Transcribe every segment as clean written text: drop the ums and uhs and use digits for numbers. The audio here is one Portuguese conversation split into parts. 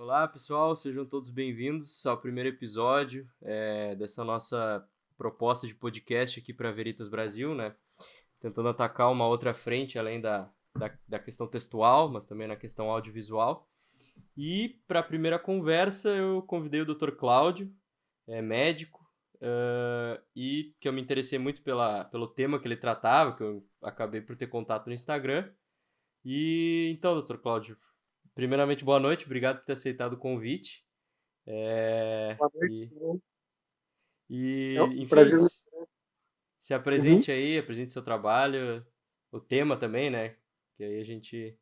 Olá, pessoal, sejam todos bem-vindos ao primeiro episódio dessa nossa proposta de podcast aqui para a Veritas Brasil, né? Tentando atacar uma outra frente além da questão textual, mas também na questão audiovisual. E para a primeira conversa eu convidei o Dr. Cláudio, médico, e que eu me interessei muito pelo tema que ele tratava, que eu acabei por ter contato no Instagram. E então, Dr. Cláudio, primeiramente, boa noite, obrigado por ter aceitado o convite. Boa noite. E, É um enfim, prazer. se Uhum. apresente aí, apresente seu trabalho, o tema também, né? Que aí a gente.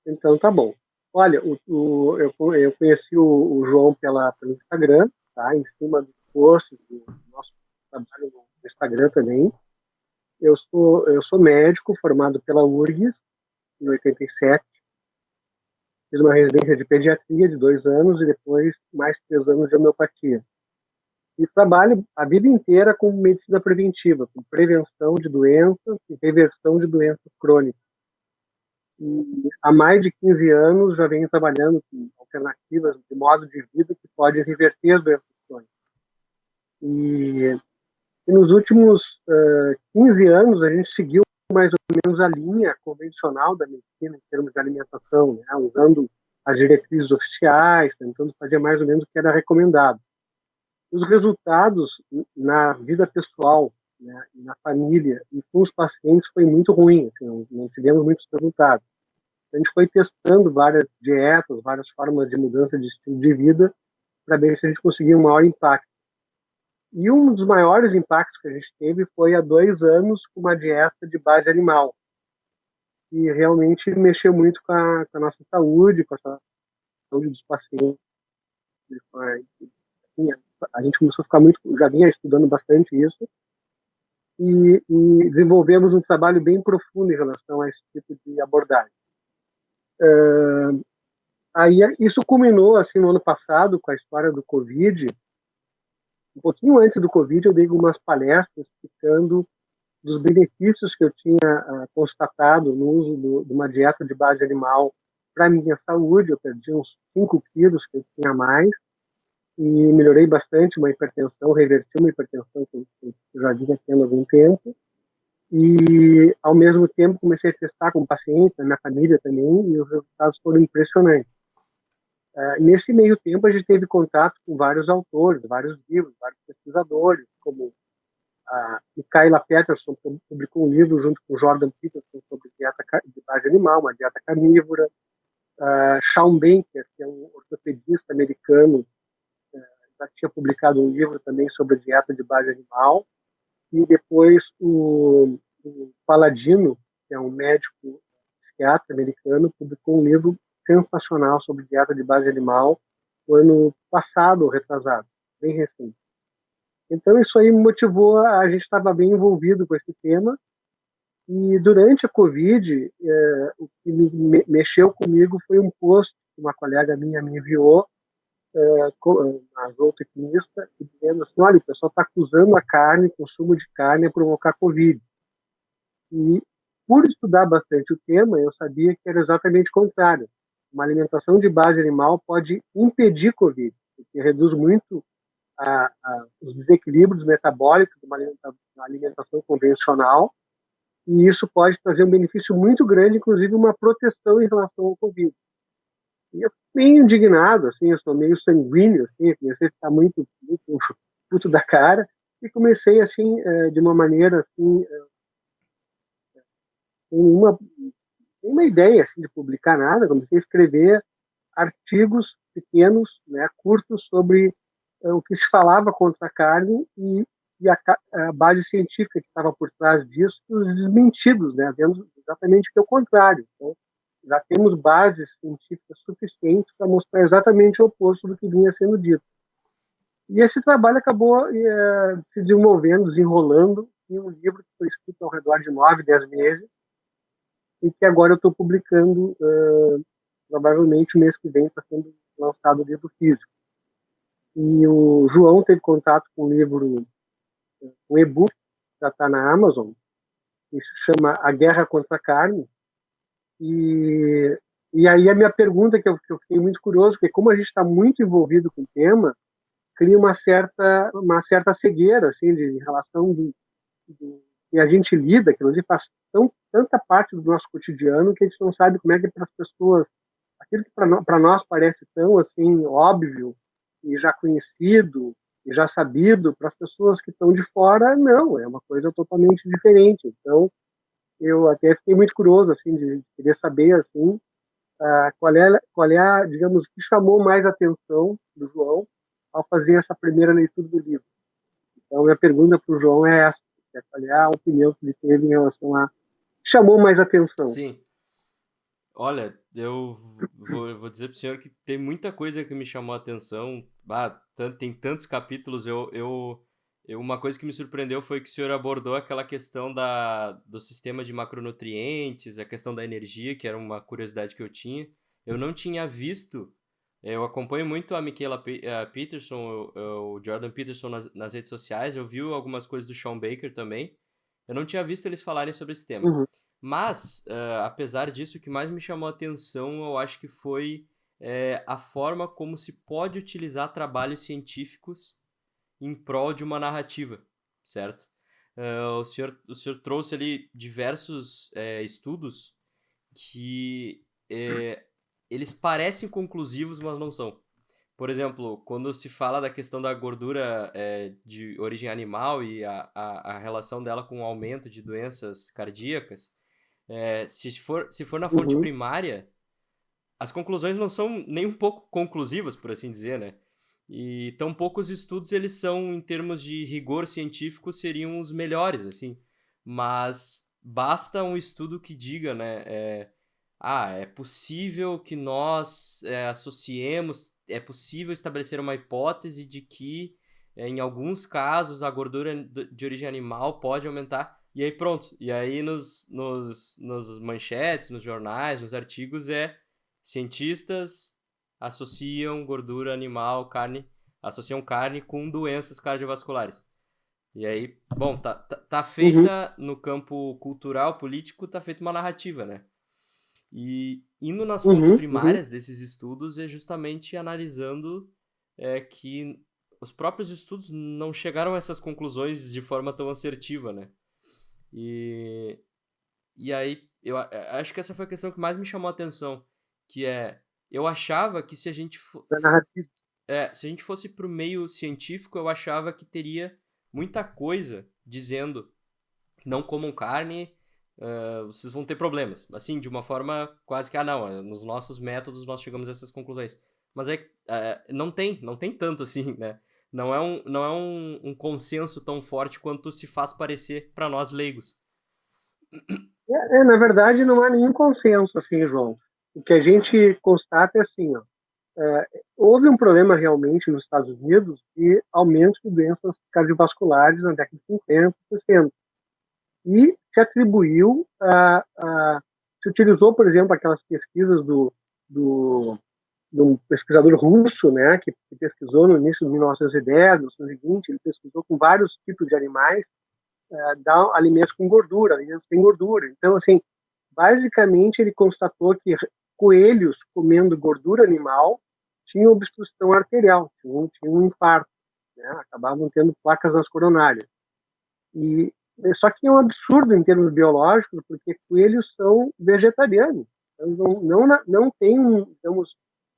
Então, tá bom. Olha, eu conheci o João pelo Instagram, tá? Em cima dos posts do nosso trabalho no Instagram também. Eu sou médico formado pela URGS em 87. Fiz uma residência de pediatria de 2 anos e depois mais 3 anos de homeopatia. E trabalho a vida inteira com medicina preventiva, com prevenção de doenças e reversão de doenças crônicas. E há mais de 15 anos já venho trabalhando com alternativas de modo de vida que podem reverter as doenças crônicas. E, e nos últimos 15 anos a gente seguiu mais ou menos a linha convencional da medicina em termos de alimentação, né? Usando as diretrizes oficiais, tentando fazer mais ou menos o que era recomendado. Os resultados na vida pessoal, né, na família e com os pacientes foi muito ruim, assim, não tivemos muitos resultados. A gente foi testando várias dietas, várias formas de mudança de estilo de vida para ver se a gente conseguia um maior impacto. E um dos maiores impactos que a gente teve foi há 2 anos com uma dieta de base animal, que realmente mexeu muito com a nossa saúde, com a saúde dos pacientes. Assim, a gente começou a ficar muito, já vinha estudando bastante isso, e desenvolvemos um trabalho bem profundo em relação a esse tipo de abordagem. Aí isso culminou assim no ano passado com a história do Covid. Um pouquinho antes do Covid eu dei algumas palestras explicando dos benefícios que eu tinha constatado no uso de uma dieta de base animal para a minha saúde. Eu perdi uns 5 quilos que eu tinha a mais e melhorei bastante uma hipertensão, reverti uma hipertensão que eu já vinha tendo há algum tempo. E, ao mesmo tempo, comecei a testar com pacientes, na minha família também, e os resultados foram impressionantes. Nesse meio tempo, a gente teve contato com vários autores, vários livros, vários pesquisadores, como a Michaela Peterson publicou um livro junto com Jordan Peterson sobre dieta de base animal, uma dieta carnívora. Shawn Baker, que é um ortopedista americano, já tinha publicado um livro também sobre dieta de base animal. E depois o Paladino, que é um médico psiquiatra americano, publicou um livro sensacional sobre dieta de base animal no ano passado, retrasado, bem recente. Então isso aí me motivou, a gente estava bem envolvido com esse tema, e durante a Covid, o que mexeu comigo foi um post que uma colega minha me enviou, na zootecnista, dizendo assim, olha, o pessoal está acusando a carne, o consumo de carne a provocar Covid. E por estudar bastante o tema, eu sabia que era exatamente o contrário. Uma alimentação de base animal pode impedir Covid, porque reduz muito os desequilíbrios metabólicos de uma alimentação convencional, e isso pode trazer um benefício muito grande, inclusive uma proteção em relação ao Covid. E eu fiquei meio indignado, assim, eu sou meio sanguíneo, assim, eu comecei a ficar muito puto da cara, e comecei, assim, de uma maneira, assim, sem nenhuma ideia assim, de publicar nada, comecei a escrever artigos pequenos, né, curtos, sobre o que se falava contra a carne e a base científica que estava por trás disso, os desmentidos, né, vendo exatamente o contrário. Então, já temos bases científicas suficientes para mostrar exatamente o oposto do que vinha sendo dito. E esse trabalho acabou se desenvolvendo, desenrolando em um livro que foi escrito ao redor de 9, 10 meses, e que agora eu estou publicando, provavelmente o mês que vem está sendo lançado o livro físico. E o João teve contato com o livro, um e-book, que já está na Amazon, que se chama A Guerra contra a Carne, e E aí a minha pergunta, que eu fiquei muito curioso, porque como a gente está muito envolvido com o tema, cria uma certa cegueira, assim, de relação do que a gente lida, que nos faz tanta parte do nosso cotidiano que a gente não sabe como é que para as pessoas, aquilo que para nós parece tão, assim, óbvio e já conhecido e já sabido, para as pessoas que estão de fora, não, é uma coisa totalmente diferente. Então, eu até fiquei muito curioso, assim, de querer saber, assim, digamos, o que chamou mais a atenção do João ao fazer essa primeira leitura do livro. Então, minha pergunta para o João é essa: qual é a opinião que ele teve em relação a chamou mais atenção? Sim. Olha, eu vou dizer para o senhor que tem muita coisa que me chamou a atenção. Tem tantos capítulos. Uma coisa que me surpreendeu foi que o senhor abordou aquela questão do sistema de macronutrientes, a questão da energia, que era uma curiosidade que eu tinha. Eu não tinha visto. Eu acompanho muito a Michaela Peterson, o Jordan Peterson nas redes sociais. Eu vi algumas coisas do Sean Baker também. Eu não tinha visto eles falarem sobre esse tema. Uhum. Mas, apesar disso, o que mais me chamou a atenção, eu acho que foi a forma como se pode utilizar trabalhos científicos em prol de uma narrativa, certo? O senhor trouxe ali diversos estudos que eles parecem conclusivos, mas não são. Por exemplo, quando se fala da questão da gordura de origem animal e a relação dela com o aumento de doenças cardíacas, se for na fonte Uhum. primária, as conclusões não são nem um pouco conclusivas, por assim dizer, né? E tão poucos estudos eles são, em termos de rigor científico, seriam os melhores, assim. Mas basta um estudo que diga, né? É possível que nós associemos, é possível estabelecer uma hipótese de que, em alguns casos, a gordura de origem animal pode aumentar. E aí pronto. E aí nos manchetes, nos jornais, nos artigos cientistas associam gordura animal, associam carne com doenças cardiovasculares. E aí, bom, tá Uhum. feita no campo cultural, político, tá feita uma narrativa, né? E indo nas fontes Uhum. Uhum. primárias desses estudos é justamente analisando que os próprios estudos não chegaram a essas conclusões de forma tão assertiva, né? E aí, eu acho que essa foi a questão que mais me chamou a atenção, que eu achava que Da narrativa. se a gente fosse pro meio científico, eu achava que teria muita coisa dizendo não comam carne, vocês vão ter problemas. Assim, de uma forma quase que, não, nos nossos métodos nós chegamos a essas conclusões. Mas não tem tanto assim, né? Não é um consenso tão forte quanto se faz parecer para nós leigos. Na verdade, não há nenhum consenso, assim, João. O que a gente constata é assim, ó, houve um problema realmente nos Estados Unidos de aumento de doenças cardiovasculares na década de 50, 60. E se atribuiu se utilizou, por exemplo, aquelas pesquisas de um pesquisador russo, né, que pesquisou no início de 1910, no seguinte, ele pesquisou com vários tipos de animais, dá alimentos com gordura, alimentos sem gordura. Então, assim, basicamente ele constatou que coelhos comendo gordura animal tinham obstrução arterial, tinham um infarto, né, acabavam tendo placas nas coronárias. E só que é um absurdo em termos biológicos, porque coelhos são vegetarianos. Eles não têm, digamos,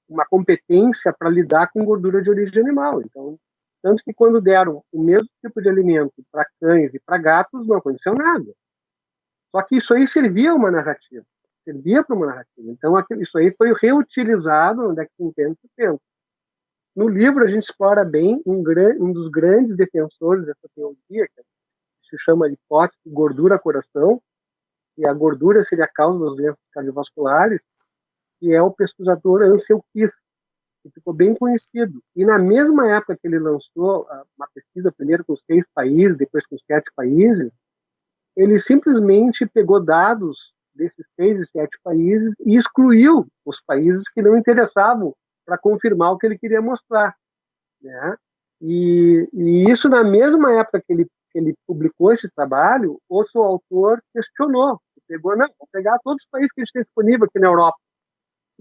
uma competência para lidar com gordura de origem animal. Então, tanto que quando deram o mesmo tipo de alimento para cães e para gatos, não aconteceu nada. Só que isso aí servia uma narrativa. Servia para uma narrativa. Então, isso aí foi reutilizado na década de 50 e 70. No livro, a gente explora bem um dos grandes defensores dessa teoria, que se chama de hipótese de gordura-coração, e a gordura seria a causa das doenças cardiovasculares, que é o pesquisador Ansel Keys, que ficou bem conhecido. E na mesma época que ele lançou uma pesquisa, primeiro com 6 países, depois com 7 países, ele simplesmente pegou dados desses 6 e 7 países e excluiu os países que não interessavam para confirmar o que ele queria mostrar, né? E isso na mesma época que ele publicou esse trabalho, outro autor questionou, pegou, não, vou pegar todos os países que a gente tem disponível aqui na Europa.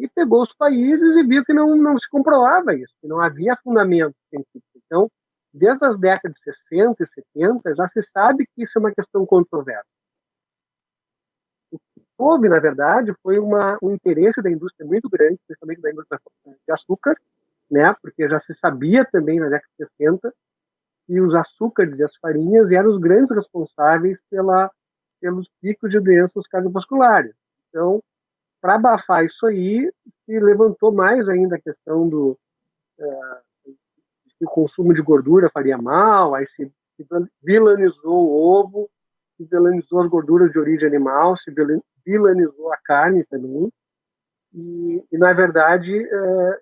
e pegou os países e viu que não se comprovava isso, que não havia fundamento científico. Então, desde as décadas de 60 e 70, já se sabe que isso é uma questão controversa. O que houve, na verdade, foi um interesse da indústria muito grande, principalmente da indústria de açúcar, né, porque já se sabia também na década de 60 que os açúcares e as farinhas eram os grandes responsáveis pelos picos de doenças cardiovasculares. Então, para abafar isso aí, se levantou mais ainda a questão do que o consumo de gordura faria mal, aí se vilanizou o ovo, se vilanizou as gorduras de origem animal, se vilanizou a carne também, e na verdade,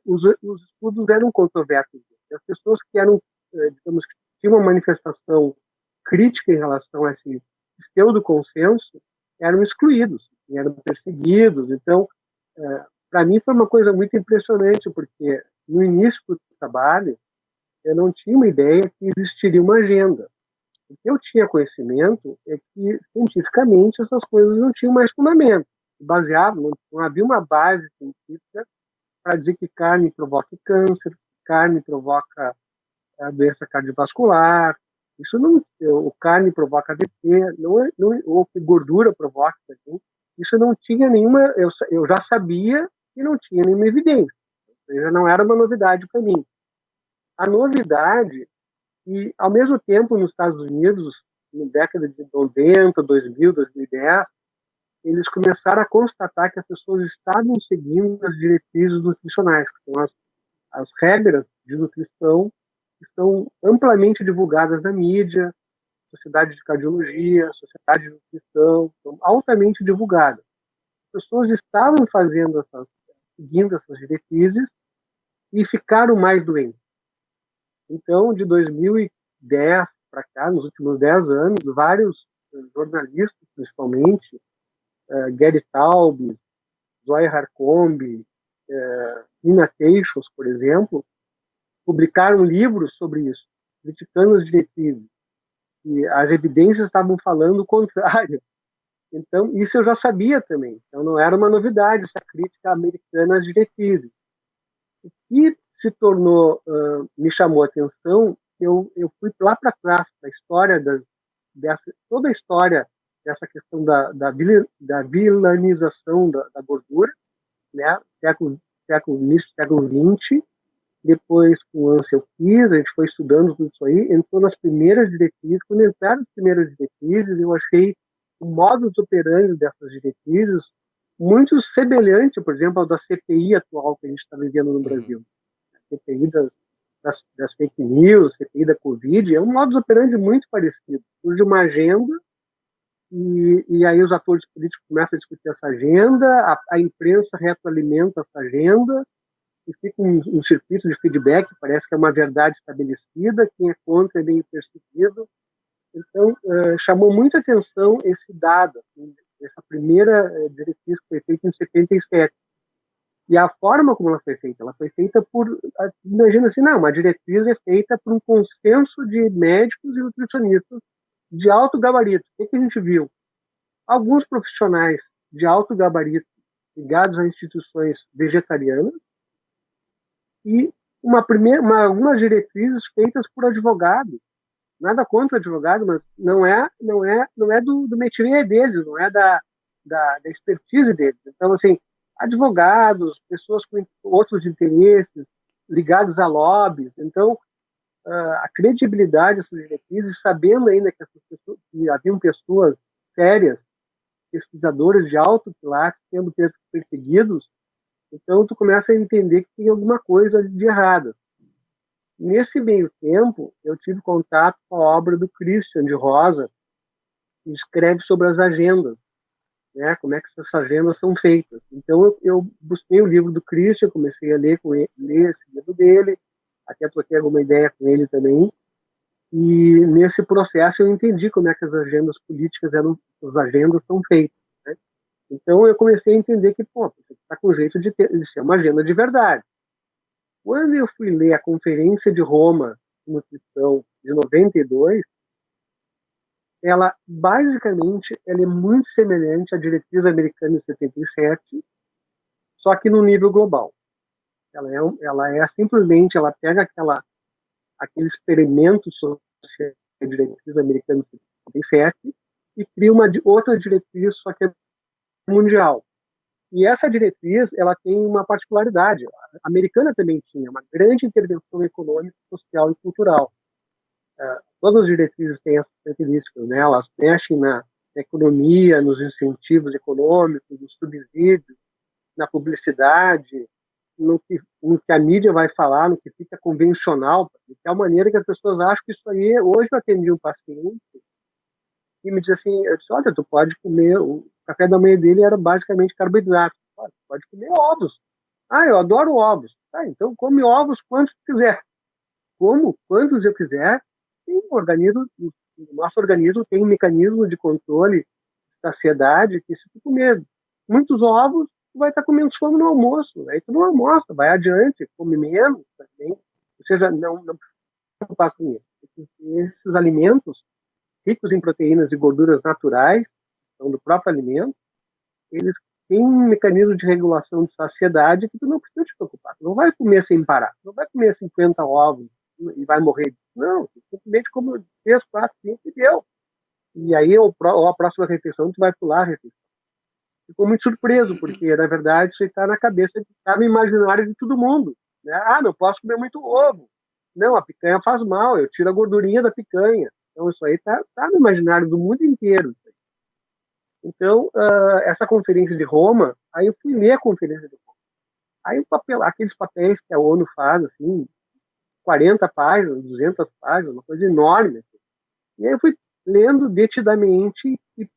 os estudos eram controversos. As pessoas que eram, digamos, que tinham uma manifestação crítica em relação a esse pseudo-consenso eram excluídos, eram perseguidos. Então, para mim foi uma coisa muito impressionante, porque no início do trabalho, eu não tinha uma ideia que existiria uma agenda. O que eu tinha conhecimento é que, cientificamente, essas coisas não tinham mais fundamento. Não havia uma base científica para dizer que carne provoca câncer, carne provoca a doença cardiovascular, isso não, o carne provoca AVC, ou que gordura provoca também. Isso não tinha nenhuma, eu já sabia que não tinha nenhuma evidência. Já não era uma novidade para mim. A novidade, e ao mesmo tempo nos Estados Unidos, na década de 90, 2000, 2010, eles começaram a constatar que as pessoas estavam seguindo as diretrizes nutricionais, que são as regras de nutrição que estão amplamente divulgadas na mídia, Sociedade de Cardiologia, Sociedade de Nutrição, são altamente divulgadas. As pessoas estavam seguindo essas diretrizes e ficaram mais doentes. Então, de 2010 para cá, nos últimos 10 anos, vários jornalistas, principalmente, Gary Taubes, Zoe Harcombe, Nina Teixos, por exemplo, publicaram livros sobre isso, criticando as diretrizes. E as evidências estavam falando o contrário. Então, isso eu já sabia também. Então, não era uma novidade essa crítica americana às diretrizes. O que se tornou, me chamou a atenção, eu fui lá para trás, da história, toda a história dessa questão da vilanização da gordura, né? Início do século XX, depois com o Ansel Keys, a gente foi estudando tudo isso aí, entrou nas primeiras diretrizes. Quando entraram as primeiras diretrizes, eu achei o modus operandi dessas diretrizes muito semelhante, por exemplo, ao da CPI atual que a gente está vivendo no Brasil. A CPI das fake news, CPI da Covid, é um modus operandi muito parecido. Surge uma agenda e aí os atores políticos começam a discutir essa agenda, a imprensa retroalimenta essa agenda, e fica um circuito de feedback, parece que é uma verdade estabelecida, quem é contra é meio perseguido. Então, chamou muita atenção esse dado, assim, essa primeira diretriz que foi feita em 77. E a forma como ela foi feita imagina assim, não, uma diretriz é feita por um consenso de médicos e nutricionistas de alto gabarito. O que a gente viu? Alguns profissionais de alto gabarito ligados a instituições vegetarianas, e algumas diretrizes feitas por advogados. Nada contra advogado, mas não é do métier deles, não é da expertise deles. Então, assim, advogados, pessoas com outros interesses ligados a lobbies. Então, a credibilidade dessas diretrizes, sabendo ainda que haviam pessoas sérias, pesquisadores de alto pilares, sendo perseguidos, então tu começa a entender que tem alguma coisa de errado. Nesse meio tempo, eu tive contato com a obra do Christian de Rosa, que escreve sobre as agendas, né? Como é que essas agendas são feitas. Então, eu busquei o livro do Christian, comecei a ler esse livro dele, até troquei alguma ideia com ele também, e nesse processo eu entendi como é que as agendas políticas as agendas são feitas, né? Então, eu comecei a entender que, você está com jeito de ser uma agenda de verdade. Quando eu fui ler a Conferência de Roma de Nutrição de 92, ela, basicamente, ela é muito semelhante à diretriz americana de 77, só que no nível global. Ela simplesmente, ela pega aquele experimento social de diretriz americana de 77 e cria outra diretriz, só que é mundial. E essa diretriz, ela tem uma particularidade. A americana também tinha uma grande intervenção econômica, social e cultural. Todas as diretrizes têm essas características, né? Elas mexem na economia, nos incentivos econômicos, nos subsídios, na publicidade, no que a mídia vai falar, no que fica convencional, de tal maneira que as pessoas acham que isso aí... Hoje eu atendi um paciente e me disse assim, eu disse, olha, tu pode comer... O café da manhã dele era basicamente carboidrato. Tu pode comer ovos. Ah, eu adoro ovos. Ah, então come ovos quantos quiser. Como? Quantos eu quiser. O nosso organismo tem um mecanismo de controle de saciedade que se tu comer muitos ovos, tu vai estar comendo fome no almoço. Aí tu não almoça, vai adiante, come menos também. Ou seja, não preocupar com isso. Esses alimentos ricos em proteínas e gorduras naturais, são do próprio alimento, eles têm um mecanismo de regulação de saciedade que tu não precisa te preocupar. Tu não vai comer sem parar. Tu não vai comer 50 ovos e vai morrer. Não, simplesmente como 3, 4, 5 e deu. E aí, a próxima refeição, tu vai pular a refeição. Ficou muito surpreso, porque, na verdade, isso está na cabeça, está no imaginário de todo mundo. Né? Ah, não posso comer muito ovo. Não, a picanha faz mal, eu tiro a gordurinha da picanha. Então, isso aí está no imaginário do mundo inteiro. Então, essa conferência de Roma, aí eu fui ler a conferência de Roma. Aí aqueles papéis que a ONU faz, assim, 40 páginas, 200 páginas, uma coisa enorme. Assim. E aí eu fui lendo detidamente e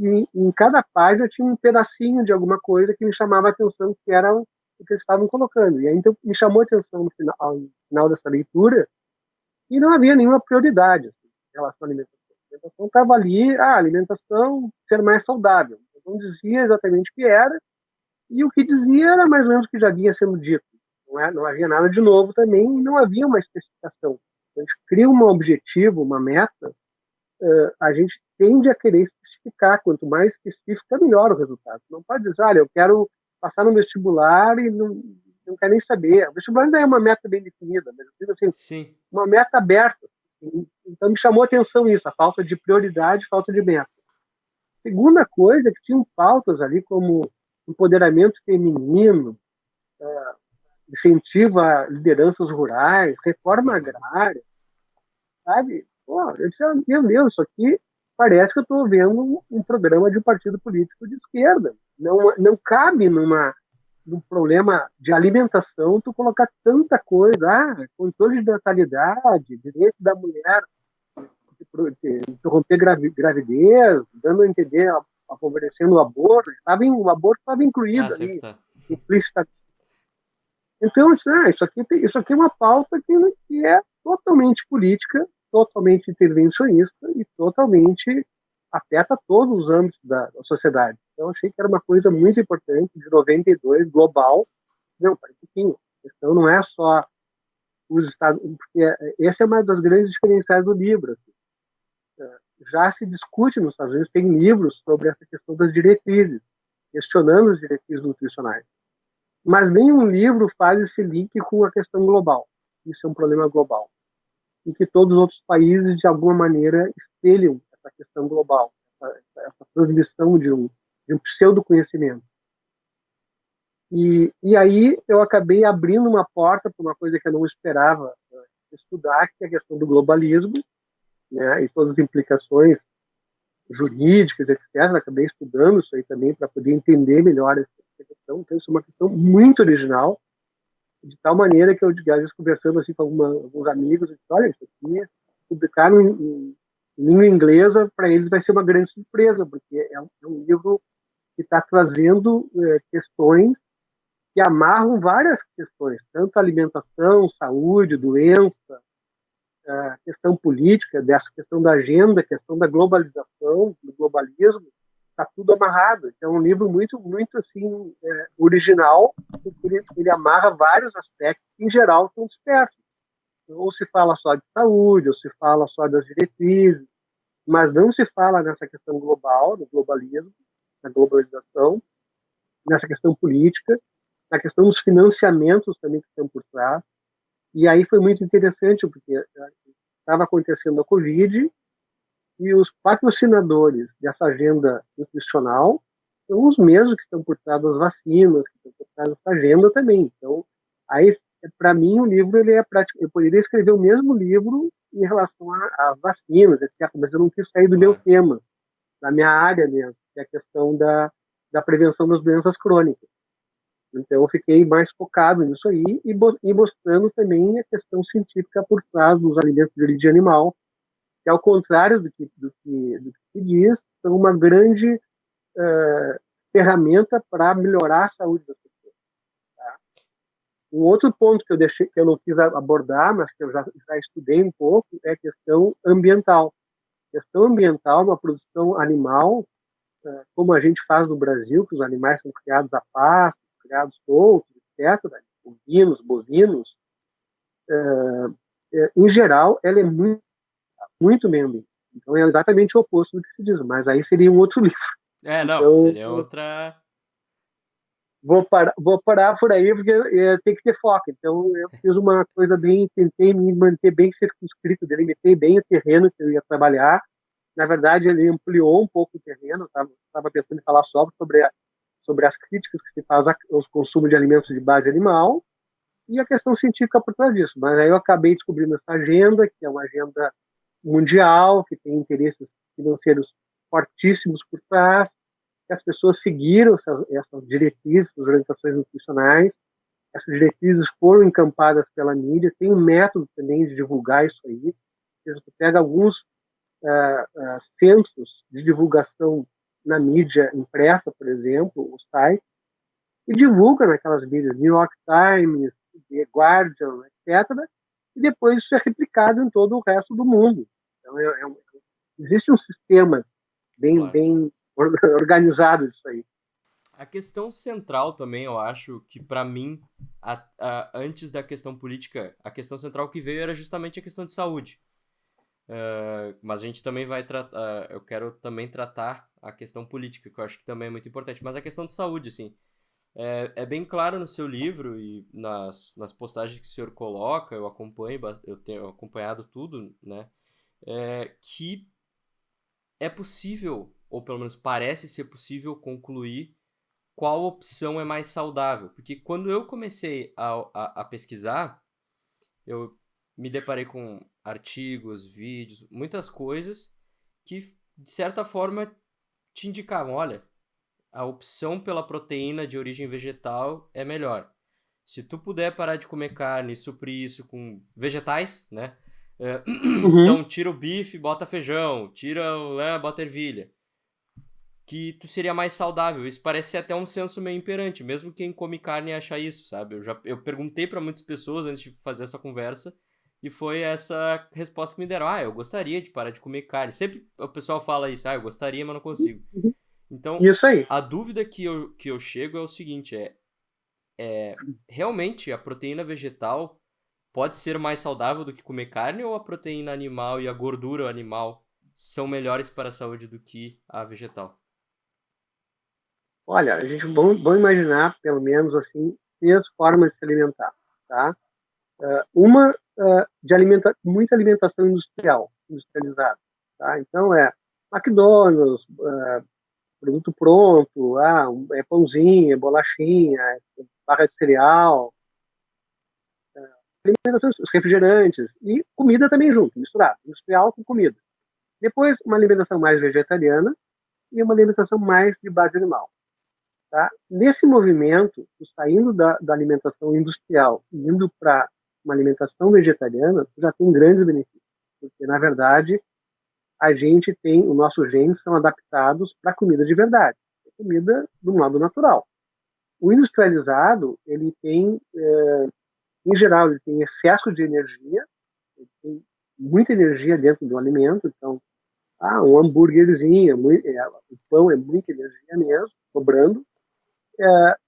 em cada página tinha um pedacinho de alguma coisa que me chamava a atenção, que era o que eles estavam colocando. E aí então me chamou a atenção no final dessa leitura e não havia nenhuma prioridade assim, em relação à alimentação. A alimentação estava ali, alimentação ser mais saudável. Eu não dizia exatamente o que era, e o que dizia era mais ou menos o que já vinha sendo dito. Não havia nada de novo também, e não havia uma especificação. A gente cria um objetivo, uma meta, a gente tende a querer especificar. Quanto mais específico, melhor o resultado. Não pode dizer, olha, eu quero passar no vestibular e não quero nem saber. O vestibular ainda é uma meta bem definida, mas eu digo assim, Sim. Uma meta aberta. Assim. Então me chamou a atenção isso, a falta de prioridade, falta de meta. Segunda coisa, que tinham pautas ali como empoderamento feminino, incentivo a lideranças rurais, reforma agrária, sabe? Pô, eu disse, meu Deus, isso aqui parece que eu estou vendo um programa de um partido político de esquerda. Não cabe num problema de alimentação tu colocar tanta coisa, controle de natalidade, direito da mulher de interromper gravidez, dando a entender, favorecendo o aborto. O aborto estava incluído ali, implicitamente. Então, isso aqui é uma pauta que é totalmente política, totalmente intervencionista e totalmente afeta todos os âmbitos da sociedade. Então, achei que era uma coisa muito importante, de 92, global. Não, para um pouquinho. A questão não é só os Estados Unidos, porque essa é uma das grandes diferenciais do livro. Assim. Já se discute nos Estados Unidos, tem livros sobre essa questão das diretrizes, questionando as diretrizes nutricionais. Mas nenhum livro faz esse link com a questão global. Isso é um problema global. E que todos os outros países, de alguma maneira, espelham essa questão global, essa transmissão de um pseudo-conhecimento. E aí eu acabei abrindo uma porta para uma coisa que eu não esperava estudar, que é a questão do globalismo, né, e todas as implicações jurídicas, etc. Acabei estudando isso aí também para poder entender melhor essa questão. Então, isso é uma questão muito original, de tal maneira que eu, às vezes, conversando assim, com alguns amigos, eu disse, olha, isso aqui, publicar em língua inglesa, para eles vai ser uma grande surpresa, porque é um livro que está trazendo questões que amarram várias questões, tanto alimentação, saúde, doença, questão política, dessa questão da agenda, questão da globalização, do globalismo, está tudo amarrado. Então, é um livro muito, muito assim, original, porque ele amarra vários aspectos que, em geral, são dispersos. Ou se fala só de saúde, ou se fala só das diretrizes, mas não se fala nessa questão global, do globalismo, da globalização, nessa questão política, na questão dos financiamentos também que estão por trás. E aí foi muito interessante, porque estava acontecendo a Covid e os patrocinadores dessa agenda nutricional são os mesmos que estão por trás das vacinas, que estão por trás dessa agenda também. Então, aí, para mim, o livro ele é prático. Eu poderia escrever o mesmo livro em relação a vacinas, etc., mas eu não quis sair do meu tema, da minha área mesmo, que é a questão da prevenção das doenças crônicas. Então, eu fiquei mais focado nisso aí e mostrando também a questão científica por trás dos alimentos de origem animal, que, ao contrário do que se diz, são uma grande ferramenta para melhorar a saúde das pessoas. Tá? Um outro ponto que eu não quis abordar, mas que eu já estudei um pouco, é a questão ambiental. A questão ambiental, uma produção animal, como a gente faz no Brasil, que os animais são criados a pasto, criados soltos, etc., ovinos, bovinos, em geral, ela é muito, muito meio ambiente. Então, é exatamente o oposto do que se diz, mas aí seria um outro livro. Não, então, seria outra... Vou parar por aí, porque tem que ter foco. Então, eu fiz uma coisa tentei me manter bem circunscrito, delimitei bem o terreno que eu ia trabalhar. Na verdade, ele ampliou um pouco o terreno, estava pensando em falar só sobre as críticas que se faz aos consumos de alimentos de base animal e a questão científica por trás disso. Mas aí eu acabei descobrindo essa agenda, que é uma agenda mundial, que tem interesses financeiros fortíssimos por trás, que as pessoas seguiram essas diretrizes, essas orientações nutricionais. Essas diretrizes foram encampadas pela mídia. Tem um método também de divulgar isso aí. Você pega alguns centros de divulgação na mídia impressa, por exemplo, o site, e divulga naquelas mídias, New York Times, The Guardian, etc., e depois isso é replicado em todo o resto do mundo. Então, existe um sistema bem organizado disso aí. A questão central também, eu acho que para mim, antes da questão política, a questão central que veio era justamente a questão de saúde. Mas a gente também vai tratar, eu quero também tratar a questão política, que eu acho que também é muito importante. Mas a questão de saúde, assim, é bem claro no seu livro e nas postagens que o senhor coloca, eu tenho acompanhado tudo, né, que é possível, ou pelo menos parece ser possível, concluir qual opção é mais saudável. Porque quando eu comecei a pesquisar, eu me deparei com artigos, vídeos, muitas coisas que, de certa forma, te indicavam, olha, a opção pela proteína de origem vegetal é melhor. Se tu puder parar de comer carne e suprir isso com vegetais, né? Então tira o bife, bota feijão, bota ervilha. Que tu seria mais saudável. Isso parece até um senso meio imperante, mesmo quem come carne acha isso, sabe? Eu perguntei para muitas pessoas antes de fazer essa conversa e foi essa resposta que me deram. Eu gostaria de parar de comer carne. Sempre o pessoal fala isso, eu gostaria, mas não consigo. Então, isso aí. A dúvida que eu chego é o seguinte, realmente a proteína vegetal pode ser mais saudável do que comer carne ou a proteína animal e a gordura animal são melhores para a saúde do que a vegetal? Olha, a gente vamos imaginar, pelo menos assim, 3 formas de se alimentar, tá? Uma de muita alimentação industrializada, tá? Então McDonald's, produto pronto, é pãozinho, é bolachinha, é barra de cereal, alimentação, os refrigerantes e comida também junto, misturado, industrial com comida. Depois, uma alimentação mais vegetariana e uma alimentação mais de base animal. Tá? Nesse movimento, saindo da alimentação industrial e indo para uma alimentação vegetariana, já tem grandes benefícios, porque, na verdade, os nossos genes são adaptados para comida de verdade, comida do modo natural. O industrializado, ele tem, em geral, ele tem excesso de energia, ele tem muita energia dentro do alimento, então, um hambúrguerzinho, o pão é muita energia mesmo, sobrando,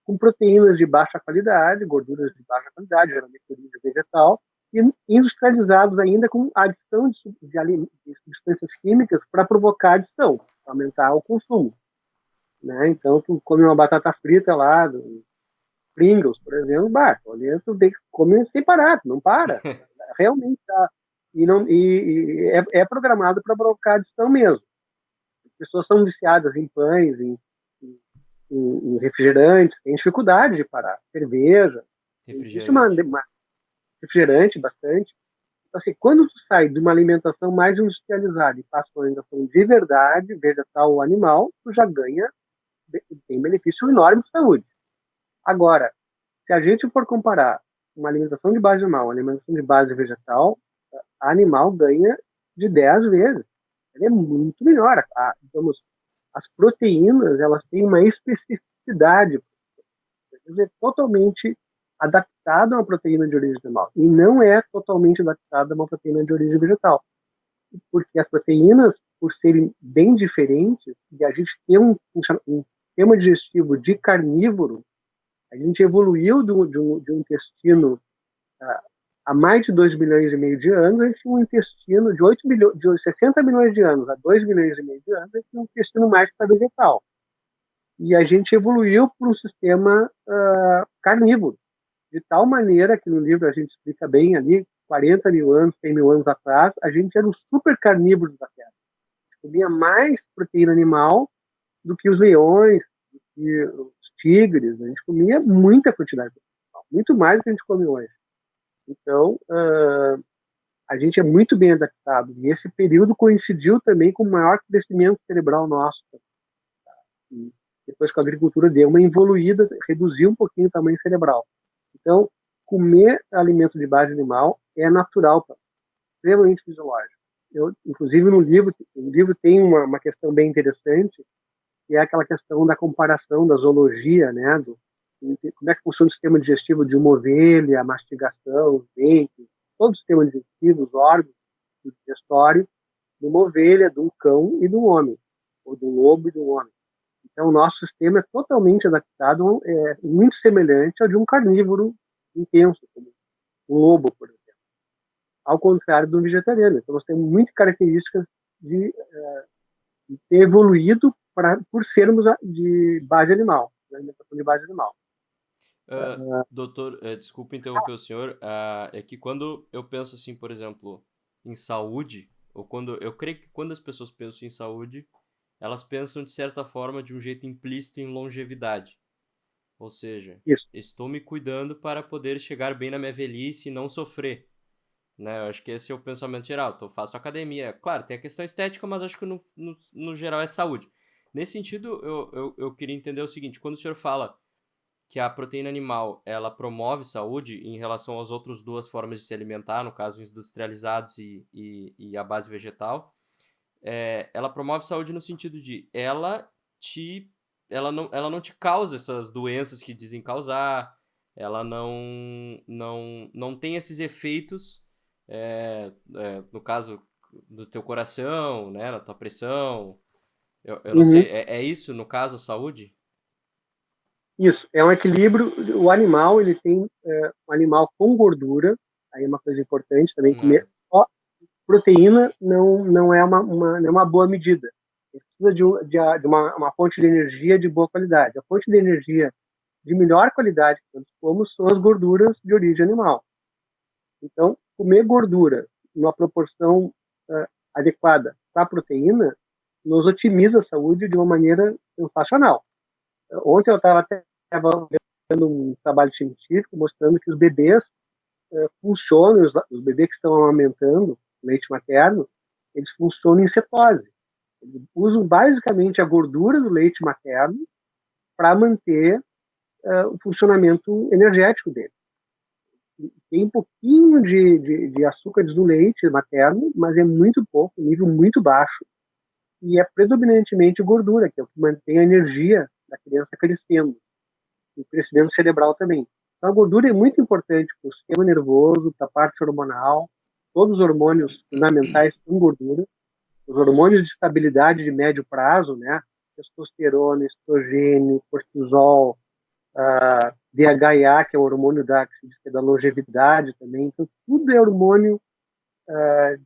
com proteínas de baixa qualidade, gorduras de baixa qualidade, geralmente origem vegetal, e industrializados ainda com adição de substâncias químicas para provocar adição, aumentar o consumo. Né? Então, tu come uma batata frita lá, Pringles, por exemplo, tu tem que comer sem parar, não para. Realmente tá. É programado para provocar adição mesmo. As pessoas são viciadas em pães, em refrigerantes, têm dificuldade de parar. Cerveja, existe uma refrigerante bastante. Então, assim, quando tu sai de uma alimentação mais industrializada e passa para uma alimentação de verdade, vegetal ou animal, tu já ganha, tem benefício enorme de saúde. Agora, se a gente for comparar uma alimentação de base animal, uma alimentação de base vegetal, a animal ganha de 10 vezes. Ela é muito melhor. Digamos, as proteínas, elas têm uma especificidade, é totalmente adaptada a uma proteína de origem animal e não é totalmente adaptada a uma proteína de origem vegetal. Porque as proteínas, por serem bem diferentes, e a gente ter um sistema digestivo de carnívoro, a gente evoluiu de um intestino há mais de 2 milhões e meio de anos, a gente tinha um intestino de 60 milhões de anos a 2 milhões e meio de anos, a gente tinha um intestino mais para vegetal. E a gente evoluiu para um sistema carnívoro, de tal maneira que no livro a gente explica bem ali, 40 mil anos, 100 mil anos atrás, a gente era os super carnívoros da Terra. A gente comia mais proteína animal do que os leões, do que os tigres. A gente comia muita quantidade de proteína animal, muito mais do que a gente come hoje. Então, a gente é muito bem adaptado. E esse período coincidiu também com o maior crescimento cerebral nosso. E depois que a agricultura deu uma evoluída, reduziu um pouquinho o tamanho cerebral. Então, comer alimento de base animal é natural, extremamente fisiológico. Inclusive, no livro tem uma questão bem interessante, que é aquela questão da comparação da zoologia, né? Como é que funciona o sistema digestivo de uma ovelha, a mastigação, os dentes, todo o sistema digestivo, os órgãos do digestório, de uma ovelha, de um cão e de um homem, ou de um lobo e de um homem. Então, o nosso sistema é totalmente adaptado, muito semelhante ao de um carnívoro intenso, como um lobo, por exemplo. Ao contrário do vegetariano. Então, nós temos muitas características de ter evoluído por sermos de base animal, de alimentação de base animal. Doutor, desculpa interromper o senhor, é que quando eu penso assim, por exemplo, em saúde, ou eu creio que quando as pessoas pensam em saúde, elas pensam de certa forma de um jeito implícito em longevidade. Ou seja, estou me cuidando para poder chegar bem na minha velhice e não sofrer. Né? Eu acho que esse é o pensamento geral. Eu faço academia. Claro, tem a questão estética, mas acho que no geral é saúde. Nesse sentido, eu queria entender o seguinte. Quando o senhor fala que a proteína animal ela promove saúde em relação às outras duas formas de se alimentar, no caso industrializados e a base vegetal, ela promove saúde no sentido de ela não te causa essas doenças que dizem causar, ela não tem esses efeitos, no caso do teu coração, né, da tua pressão. Eu não sei, é isso no caso, a saúde? Isso, é um equilíbrio. O animal, ele tem um animal com gordura, aí é uma coisa importante também, comer proteína não é uma boa medida. Precisa de uma fonte de energia de boa qualidade. A fonte de energia de melhor qualidade que nós comemos são as gorduras de origem animal. Então, comer gordura numa proporção adequada para a proteína nos otimiza a saúde de uma maneira sensacional. Ontem eu estava vendo um trabalho científico mostrando que os bebês funcionam, os bebês que estão amamentando leite materno, eles funcionam em cetose. Eles usam basicamente a gordura do leite materno para manter o funcionamento energético dele. Tem um pouquinho de açúcares no leite materno, mas é muito pouco, nível muito baixo, e é predominantemente gordura, que é o que mantém a energia da criança crescendo, e o crescimento cerebral também. Então, a gordura é muito importante para o sistema nervoso, para a parte hormonal. Todos os hormônios fundamentais são gordura. Os hormônios de estabilidade de médio prazo, né? Testosterona, estrogênio, cortisol, DHA, que é o hormônio da longevidade também. Então, tudo é hormônio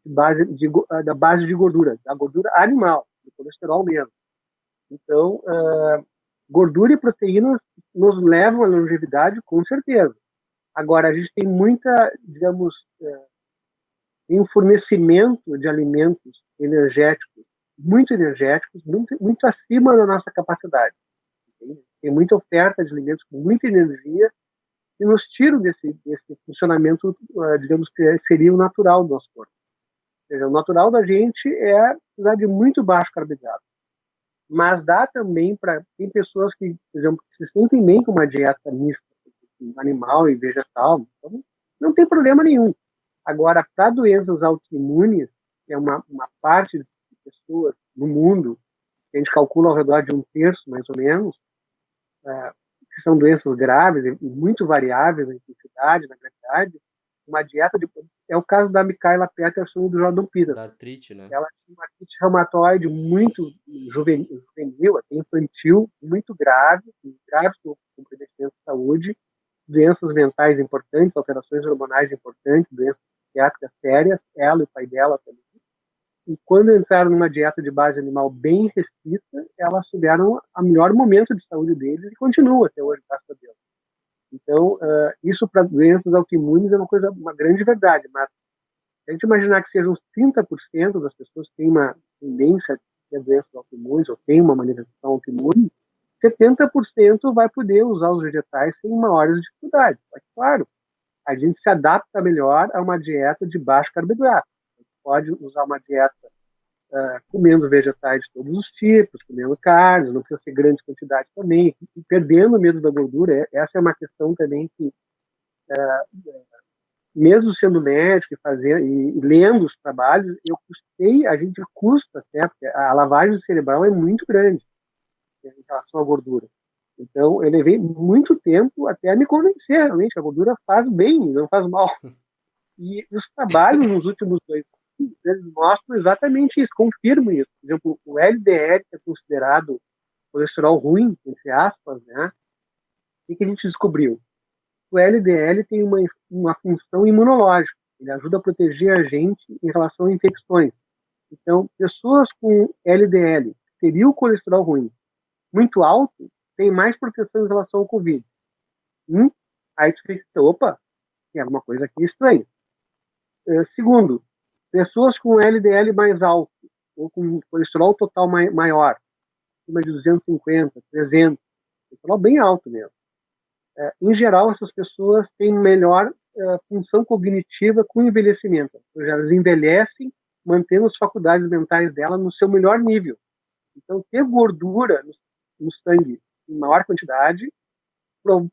da base de gordura, da gordura animal, do colesterol mesmo. Então, gordura e proteínas nos levam à longevidade, com certeza. Agora, a gente tem digamos, tem um fornecimento de alimentos energéticos, muito acima da nossa capacidade. Tem muita oferta de alimentos com muita energia que nos tiram desse funcionamento, digamos, que seria o natural do nosso corpo. Ou seja, o natural da gente é precisar de muito baixo carboidrato. Mas dá também tem pessoas que, por exemplo, se sentem bem com uma dieta mista, animal e vegetal, então não tem problema nenhum. Agora, para doenças autoimunes, que é uma parte de pessoas no mundo, que a gente calcula ao redor de 1/3, mais ou menos, que são doenças graves e muito variáveis na intensidade, na gravidade, uma dieta é o caso da Micaela Peterson e do Jordan Peterson. Da artrite, né? Ela tinha uma artrite reumatoide muito juvenil, até infantil, muito grave com comprometimento de saúde, doenças mentais importantes, alterações hormonais importantes, doenças psiquiátricas sérias, ela e o pai dela também. E quando entraram numa dieta de base animal bem restrita, elas tiveram o melhor momento de saúde deles e continuam até hoje, graças a Deus. Então, isso para doenças autoimunes é uma grande verdade, mas se a gente imaginar que sejam uns 30% das pessoas que têm uma tendência a ter doenças autoimunes ou têm uma manifestação autoimune, 70% vai poder usar os vegetais sem maiores dificuldades. Mas, claro, a gente se adapta melhor a uma dieta de baixo carboidrato. A gente pode usar uma dieta comendo vegetais de todos os tipos, comendo carnes, não precisa ser grandes quantidades também, e perdendo medo da gordura. Essa é uma questão também que, mesmo sendo médico e lendo os trabalhos, a gente custa até, porque a lavagem cerebral é muito grande em relação à gordura. Então, eu levei muito tempo até me convencer, realmente, que a gordura faz bem, não faz mal. E os trabalhos nos últimos 2 anos, eles mostram exatamente isso, confirmam isso. Por exemplo, o LDL, que é considerado colesterol ruim, entre aspas, né? O que a gente descobriu? O LDL tem uma função imunológica. Ele ajuda a proteger a gente em relação a infecções. Então, pessoas com LDL, que teriam o colesterol ruim, muito alto, têm mais proteção em relação ao Covid. Aí tu fica, opa, tem alguma coisa aqui estranha. Segundo, pessoas com LDL mais alto, ou com colesterol total maior, acima de 250, 300, colesterol bem alto mesmo. Em geral, essas pessoas têm melhor função cognitiva com o envelhecimento. Ou seja, elas envelhecem mantendo as faculdades mentais dela no seu melhor nível. Então, ter gordura no sangue em maior quantidade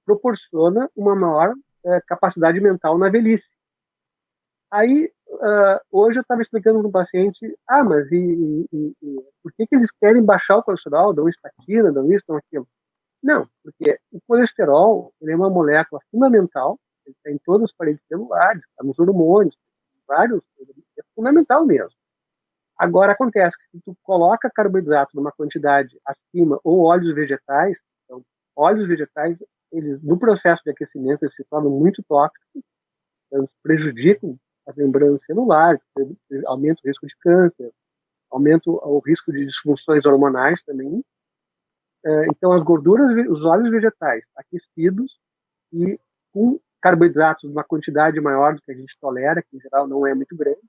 proporciona uma maior capacidade mental na velhice. Aí, hoje eu estava explicando para um paciente, mas por que eles querem baixar o colesterol, dão estatina, dão isso, dão aquilo? Não, porque o colesterol ele é uma molécula fundamental, ele está em todas as paredes celulares, está nos hormônios, vários, é fundamental mesmo. Agora, acontece que se tu coloca carboidrato numa quantidade acima ou óleos vegetais, então, óleos vegetais, eles, no processo de aquecimento, eles se tornam muito tóxicos, eles prejudicam as membranas celulares, aumenta o risco de câncer, aumenta o risco de disfunções hormonais também. Então, as gorduras, os óleos vegetais aquecidos e com carboidratos numa quantidade maior do que a gente tolera, que em geral não é muito grande,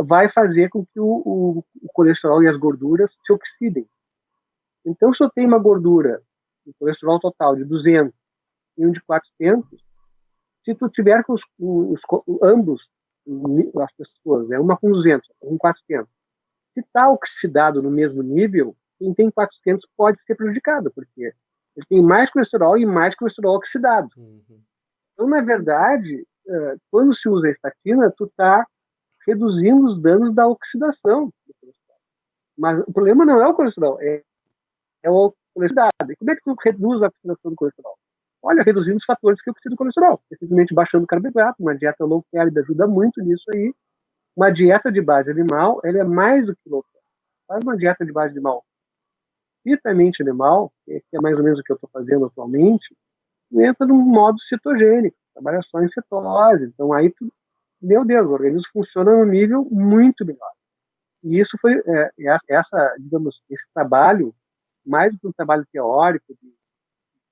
vai fazer com que o colesterol e as gorduras se oxidem. Então, se eu tenho uma gordura, um colesterol total de 200 e um de 400, se tu tiver com ambos, as pessoas, uma com 200, uma com 400, se está oxidado no mesmo nível, quem tem 400 pode ser prejudicado, porque ele tem mais colesterol e mais colesterol oxidado. Uhum. Então, na verdade, quando se usa a estatina, tu está reduzindo os danos da oxidação do colesterol. Mas o problema não é o colesterol, é o colesterol. E como é que tu reduz a oxidação do colesterol? Olha, reduzindo os fatores que oxidam o colesterol. Simplesmente baixando o carboidrato, uma dieta low carb ajuda muito nisso aí. Uma dieta de base animal, ela é mais do que low carb. Faz uma dieta de base animal estritamente animal, que é mais ou menos o que eu estou fazendo atualmente, entra num modo cetogênico, trabalha só em cetose. Então aí, meu Deus, o organismo funciona num nível muito melhor. E isso foi, digamos, esse trabalho mais do que um trabalho teórico, de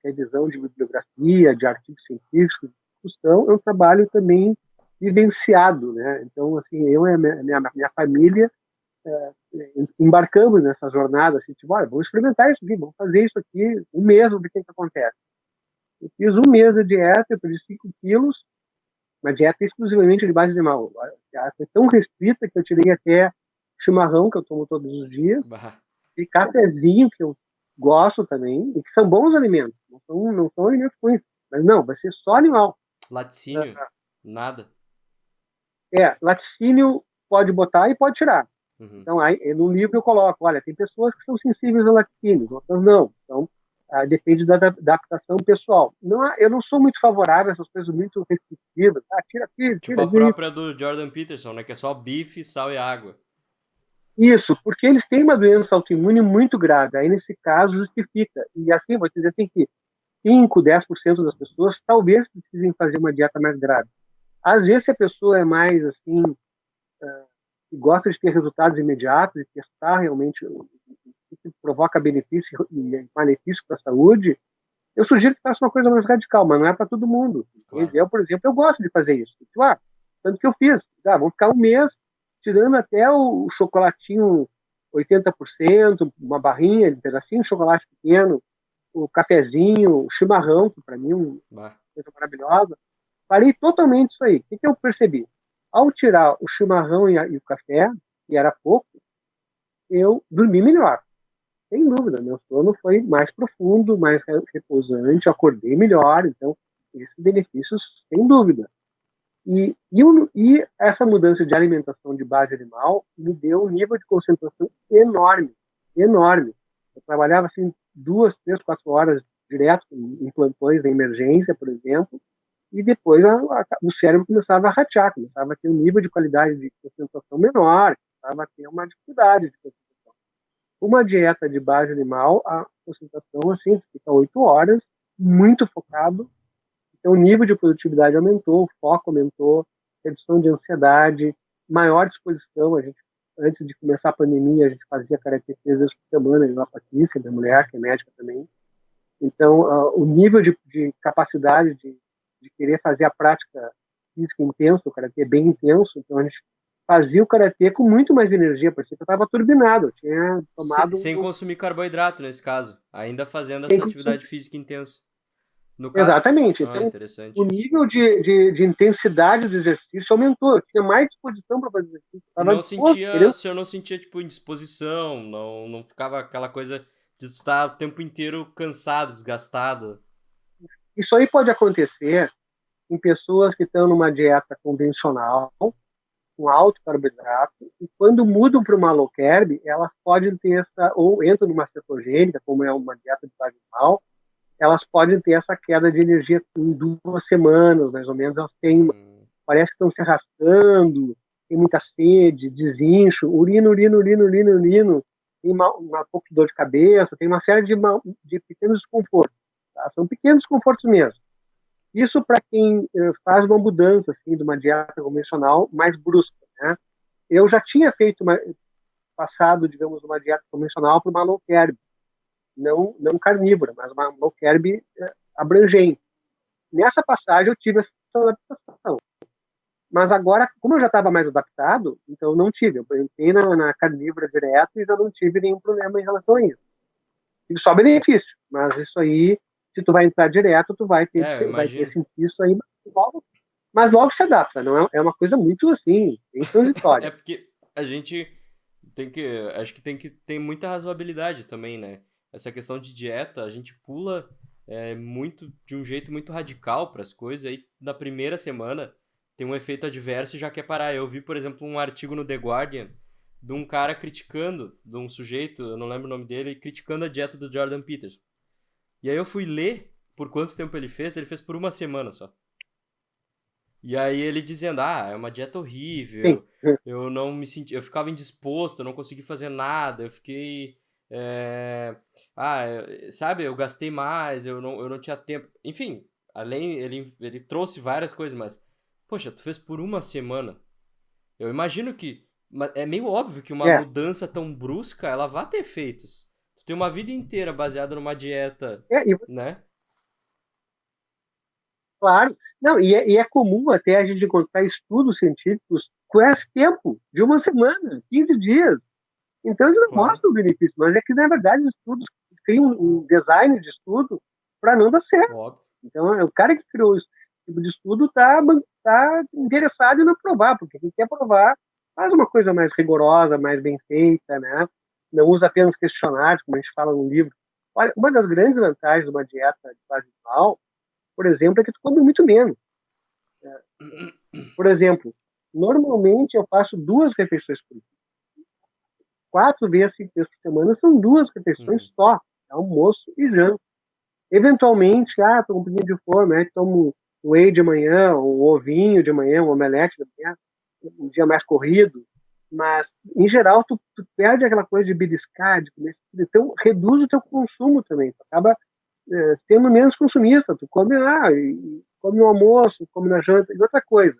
revisão de bibliografia, de artigos científicos, de discussão, é um trabalho também vivenciado, né? Então, assim, eu e a minha família embarcamos nessa jornada, assim, tipo, olha, vamos experimentar isso aqui, vamos fazer isso aqui um mês, vamos ver o que acontece. Eu fiz um mês de dieta, eu perdi 5 quilos, uma dieta exclusivamente de base animal. A dieta foi tão restrita que eu tirei até chimarrão, que eu tomo todos os dias, Bah. e cafezinho, que eu gosto também, e que são bons alimentos, não são alimentos ruins, mas não, vai ser só animal. Laticínio? Nada. Laticínio pode botar e pode tirar. Uhum. Então, aí, no livro eu coloco, olha, tem pessoas que são sensíveis ao laticínio, outras não. Então, depende da adaptação pessoal. Eu não sou muito favorável a essas coisas muito restritivas. Tira aqui, Tipo tira a ali. própria do Jordan Peterson, né? Que é só bife, sal e água. Isso, porque eles têm uma doença autoimune muito grave. Aí, nesse caso, justifica. E assim, vou dizer assim que 5, 10% das pessoas talvez precisem fazer uma dieta mais grave. Às vezes, se a pessoa é mais, assim, que gosta de ter resultados imediatos e testar realmente o que provoca benefício e malefício para a saúde, eu sugiro que faça uma coisa mais radical, mas não é para todo mundo. Claro. Eu, por exemplo, eu gosto de fazer isso. Tanto que eu fiz. Vou ficar um mês tirando até o chocolatinho 80%, uma barrinha, um pedacinho de chocolate pequeno, o cafezinho, o chimarrão, que para mim é uma coisa maravilhosa. Parei totalmente isso aí. O que eu percebi? Ao tirar o chimarrão e o café, que era pouco, eu dormi melhor. Sem dúvida, meu sono foi mais profundo, mais repousante, eu acordei melhor, então, esses benefícios, sem dúvida. E essa mudança de alimentação de base animal me deu um nível de concentração enorme, enorme. Eu trabalhava, assim, 2, 3, 4 horas direto em plantões de emergência, por exemplo, e depois o cérebro começava a ratear, começava a ter um nível de qualidade de concentração menor, começava a ter uma dificuldade de concentração. Uma dieta de base animal, a concentração assim, fica 8 horas, muito focado, então o nível de produtividade aumentou, o foco aumentou, redução de ansiedade, maior disposição. A gente, antes de começar a pandemia, a gente fazia karatê 3 vezes por semana, eu e a Patrícia, minha mulher, que é médica também. Então, o nível de capacidade de querer fazer a prática física intensa, o karatê bem intenso, então a gente fazia o karatê com muito mais energia, parecia que eu estava turbinado, eu tinha tomado... Sem consumir carboidrato, nesse caso, ainda fazendo essa atividade física intensa. No caso... Exatamente, então interessante. o nível de intensidade do exercício aumentou, eu tinha mais disposição para fazer exercício. Se eu não sentia, tipo, indisposição, não ficava aquela coisa de estar o tempo inteiro cansado, desgastado. Isso aí pode acontecer em pessoas que estão numa dieta convencional, com alto carboidrato, e quando mudam para uma low carb, elas podem ter ou entram numa cetogênica, como é uma dieta de base animal, elas podem ter essa queda de energia em 2 semanas, mais ou menos. Elas têm, parece que estão se arrastando, tem muita sede, desincho, urino, tem uma pouco de dor de cabeça, tem uma série de pequenos desconfortos. Tá? São pequenos desconfortos mesmo. Isso para quem faz uma mudança assim, de uma dieta convencional mais brusca. Né? Eu já tinha passado, digamos, uma dieta convencional para uma low carb, não carnívora, mas uma low carb abrangente. Nessa passagem eu tive essa adaptação. Mas agora, como eu já estava mais adaptado, então eu não tive. Eu entrei na carnívora direto e já não tive nenhum problema em relação a isso. Tive só benefício, mas isso aí, se tu vai entrar direto, tu vai ter sentir isso aí, mas logo se adapta, não é uma coisa muito assim, bem transitória. É porque a gente acho que tem muita razoabilidade também, né? Essa questão de dieta, a gente pula de um jeito muito radical para as coisas, aí na primeira semana tem um efeito adverso e já quer parar. Eu vi, por exemplo, um artigo no The Guardian de um cara criticando, de um sujeito, eu não lembro o nome dele, criticando a dieta do Jordan Peterson. E aí eu fui ler por quanto tempo ele fez por 1 semana só. E aí ele dizendo, é uma dieta horrível, eu não me senti, eu ficava indisposto, eu não consegui fazer nada, eu fiquei, sabe, eu gastei mais, eu não tinha tempo, enfim, além, ele trouxe várias coisas, mas, poxa, tu fez por 1 semana, eu imagino que, é meio óbvio que uma mudança tão brusca, ela vai ter efeitos, tu tem uma vida inteira baseada numa dieta, né? Claro. Não, e é comum até a gente encontrar estudos científicos com esse tempo, de uma semana, 15 dias. Então, eles não mostram o benefício, mas é que, na verdade, os estudos criam um design de estudo para não dar certo. Óbvio. Então, o cara que criou esse tipo de estudo está interessado em não provar, porque quem quer provar faz uma coisa mais rigorosa, mais bem feita, né? Não usa apenas questionários, como a gente fala no livro. Olha, uma das grandes vantagens de uma dieta de base animal, por exemplo, é que tu come muito menos. Por exemplo, normalmente eu faço 2 refeições por dia. 4 vezes, 5 vezes por semana são 2 refeições só, almoço e janta. Eventualmente, estou com um pouquinho de fome, aí tomo um whey de manhã, um ovinho de manhã, um omelete de manhã, um dia mais corrido, mas, em geral, tu perde aquela coisa de beliscar, de comer, então reduz o teu consumo também, tu acaba sendo menos consumista, tu come lá, come no almoço, come na janta, e outra coisa,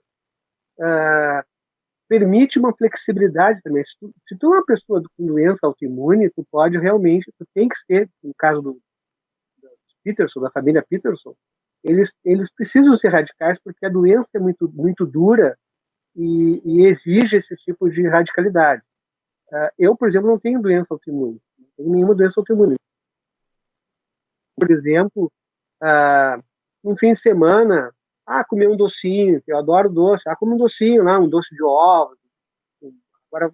permite uma flexibilidade também. Se tu é uma pessoa com doença autoimune, tu pode realmente, tu tem que ser, no caso do Peterson, da família Peterson, eles precisam ser radicais porque a doença é muito, muito dura e exige esse tipo de radicalidade. Eu, por exemplo, não tenho doença autoimune, não tenho nenhuma doença autoimune. Por exemplo, no fim de semana, comer um docinho, que eu adoro doce, comer um docinho lá, um doce de ovos. Agora,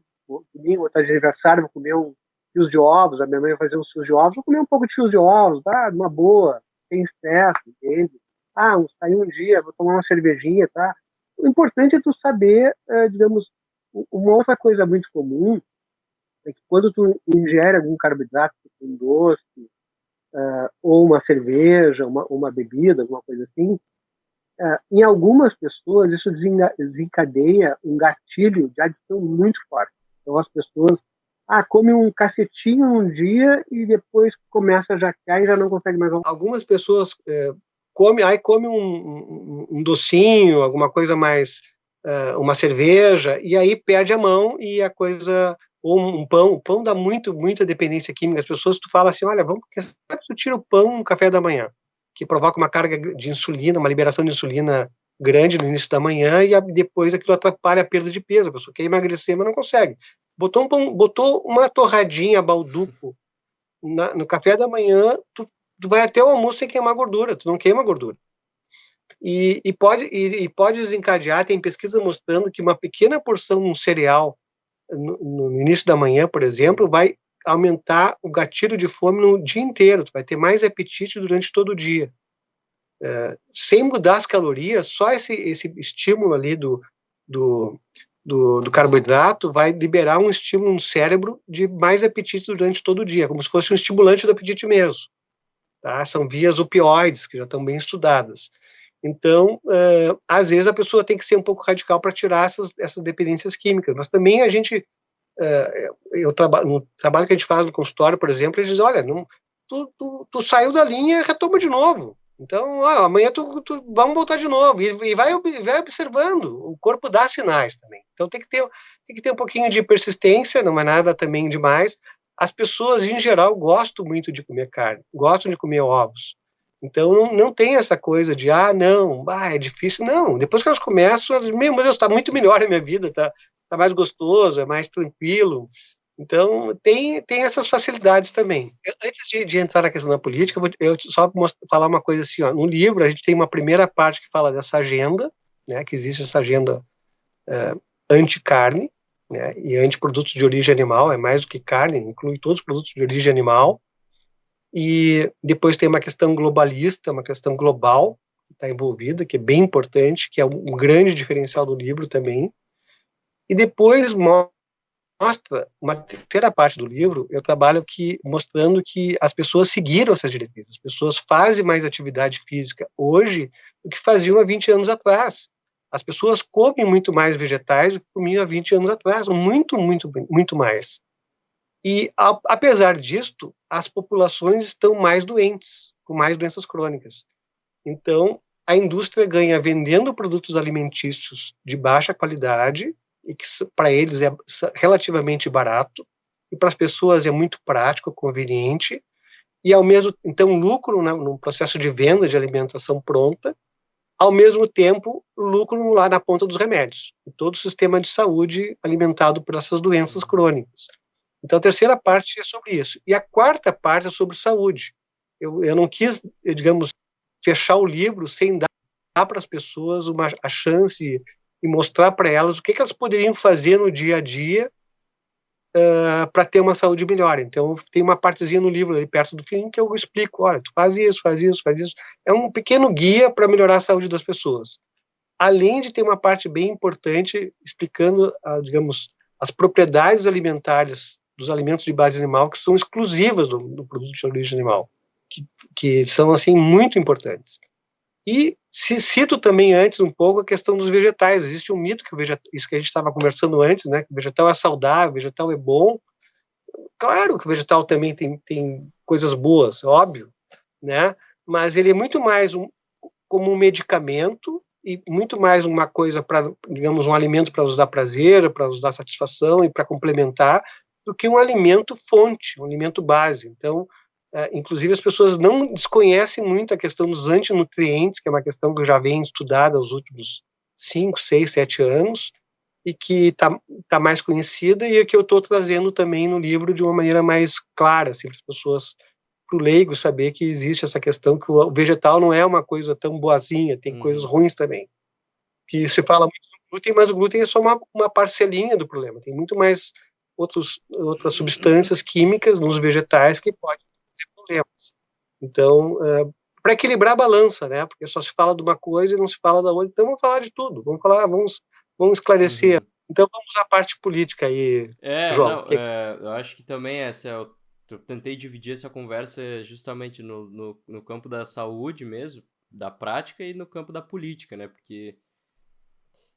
domingo, outro aniversário, vou comer fios de ovos, a minha mãe vai fazer uns fios de ovos, vou comer um pouco de fios de ovos, tá? Numa boa, sem estresse, entende? Sair um dia, vou tomar uma cervejinha, tá? O importante é tu saber, digamos, uma outra coisa muito comum é que quando tu ingere algum carboidrato, um doce, ou uma cerveja, uma bebida, alguma coisa assim, em algumas pessoas isso desencadeia um gatilho de adição muito forte. Então as pessoas comem um cacetinho um dia e depois começa a jaquear e já não consegue mais. Algumas pessoas comem um docinho, alguma coisa mais, uma cerveja, e aí perde a mão e a coisa, ou um pão. O pão dá muita dependência química. As pessoas, tu fala assim, olha, tu tira o pão no café da manhã, que provoca uma carga de insulina, uma liberação de insulina grande no início da manhã, e depois aquilo atrapalha a perda de peso. A pessoa quer emagrecer, mas não consegue. Botou uma torradinha balduco no café da manhã, tu vai até o almoço sem queimar gordura, tu não queima gordura. E pode desencadear, tem pesquisa mostrando que uma pequena porção de um cereal no início da manhã, por exemplo, vai aumentar o gatilho de fome no dia inteiro, tu vai ter mais apetite durante todo o dia. Sem mudar as calorias, só esse estímulo ali do carboidrato vai liberar um estímulo no cérebro de mais apetite durante todo o dia, como se fosse um estimulante do apetite mesmo. Tá? São vias opioides, que já estão bem estudadas. Então, às vezes a pessoa tem que ser um pouco radical para tirar essas dependências químicas, mas também a gente, no trabalho que a gente faz no consultório, por exemplo, eles dizem, olha, tu saiu da linha, retoma de novo. Então, amanhã vamos voltar de novo, e vai observando, o corpo dá sinais também. Então tem que ter um pouquinho de persistência, não é nada também demais. As pessoas, em geral, gostam muito de comer carne, gostam de comer ovos. Então não tem essa coisa de, é difícil. Não, depois que elas começam, meu Deus, está muito melhor a minha vida, tá mais gostoso, é mais tranquilo. Então, tem essas facilidades também. Antes de entrar na questão da política, eu só falar uma coisa assim, no livro a gente tem uma primeira parte que fala dessa agenda, né, que existe essa agenda anti-carne, né, e anti-produtos de origem animal, é mais do que carne, inclui todos os produtos de origem animal, e depois tem uma questão globalista, uma questão global, que está envolvida, que é bem importante, que é um grande diferencial do livro também, e depois mostra uma terceira parte do livro, eu trabalho mostrando que as pessoas seguiram essas diretrizes, as pessoas fazem mais atividade física hoje do que faziam há 20 anos atrás. As pessoas comem muito mais vegetais do que comiam há 20 anos atrás, muito mais. E, apesar disto, as populações estão mais doentes, com mais doenças crônicas. Então, a indústria ganha vendendo produtos alimentícios de baixa qualidade, e que para eles é relativamente barato, e para as pessoas é muito prático, conveniente, e ao mesmo então lucro, né, no processo de venda de alimentação pronta, ao mesmo tempo lucro lá na ponta dos remédios, e todo o sistema de saúde alimentado por essas doenças crônicas. Então a terceira parte é sobre isso, e a quarta parte é sobre saúde. Eu não quis, digamos, fechar o livro sem dar para as pessoas a chance e mostrar para elas o que elas poderiam fazer no dia a dia para ter uma saúde melhor. Então, tem uma partezinha no livro, ali perto do fim, que eu explico, olha, tu faz isso, faz isso, faz isso. É um pequeno guia para melhorar a saúde das pessoas. Além de ter uma parte bem importante explicando, digamos, as propriedades alimentares dos alimentos de base animal, que são exclusivas do produto de origem animal, que são, assim, muito importantes. E cito também antes um pouco a questão dos vegetais. Existe um mito que isso que a gente estava conversando antes, né? Que o vegetal é saudável, o vegetal é bom. Claro que o vegetal também tem coisas boas, óbvio, né? Mas ele é muito mais como um medicamento e muito mais uma coisa para, digamos, um alimento para nos dar prazer, para nos dar satisfação e para complementar, do que um alimento fonte, um alimento base. Então, inclusive as pessoas não desconhecem muito a questão dos antinutrientes, que é uma questão que já vem estudada nos últimos 5, 6, 7 anos, e que tá mais conhecida, e é que eu estou trazendo também no livro de uma maneira mais clara, assim, para as pessoas, para o leigo, saber que existe essa questão que o vegetal não é uma coisa tão boazinha, tem coisas ruins também. Que se fala muito do glúten, mas o glúten é só uma parcelinha do problema, tem muito mais outras substâncias químicas nos vegetais que podem problemas. Então, para equilibrar a balança, né? Porque só se fala de uma coisa e não se fala da outra. Então, vamos falar de tudo. Vamos esclarecer. Então, vamos à parte política aí, João. Não, eu acho que também eu tentei dividir essa conversa justamente no campo da saúde mesmo, da prática, e no campo da política, né? Porque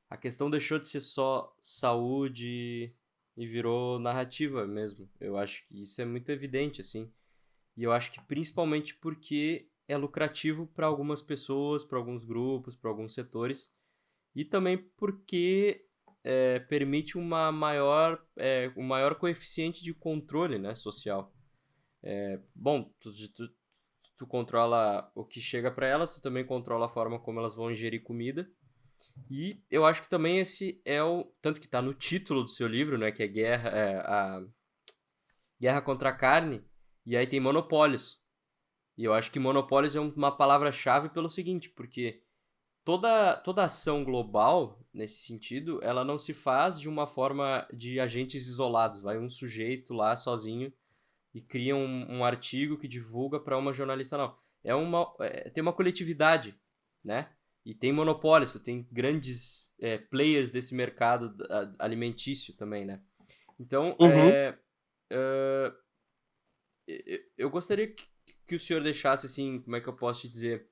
a questão deixou de ser só saúde e virou narrativa mesmo. Eu acho que isso é muito evidente, assim. E eu acho que principalmente porque é lucrativo para algumas pessoas, para alguns grupos, para alguns setores, e também porque permite um maior coeficiente de controle, né, social. Bom, tu controla o que chega para elas, tu também controla a forma como elas vão ingerir comida. E eu acho que também esse é tanto que está no título do seu livro, né, que é a Guerra contra a Carne. E aí tem monopólios. E eu acho que monopólios é uma palavra-chave pelo seguinte, porque toda ação global, nesse sentido, ela não se faz de uma forma de agentes isolados. Vai um sujeito lá sozinho e cria um artigo que divulga para uma jornalista, não. Tem uma coletividade, né? E tem monopólios, tem grandes players desse mercado alimentício também, né? Então, eu gostaria que o senhor deixasse, assim, como é que eu posso te dizer,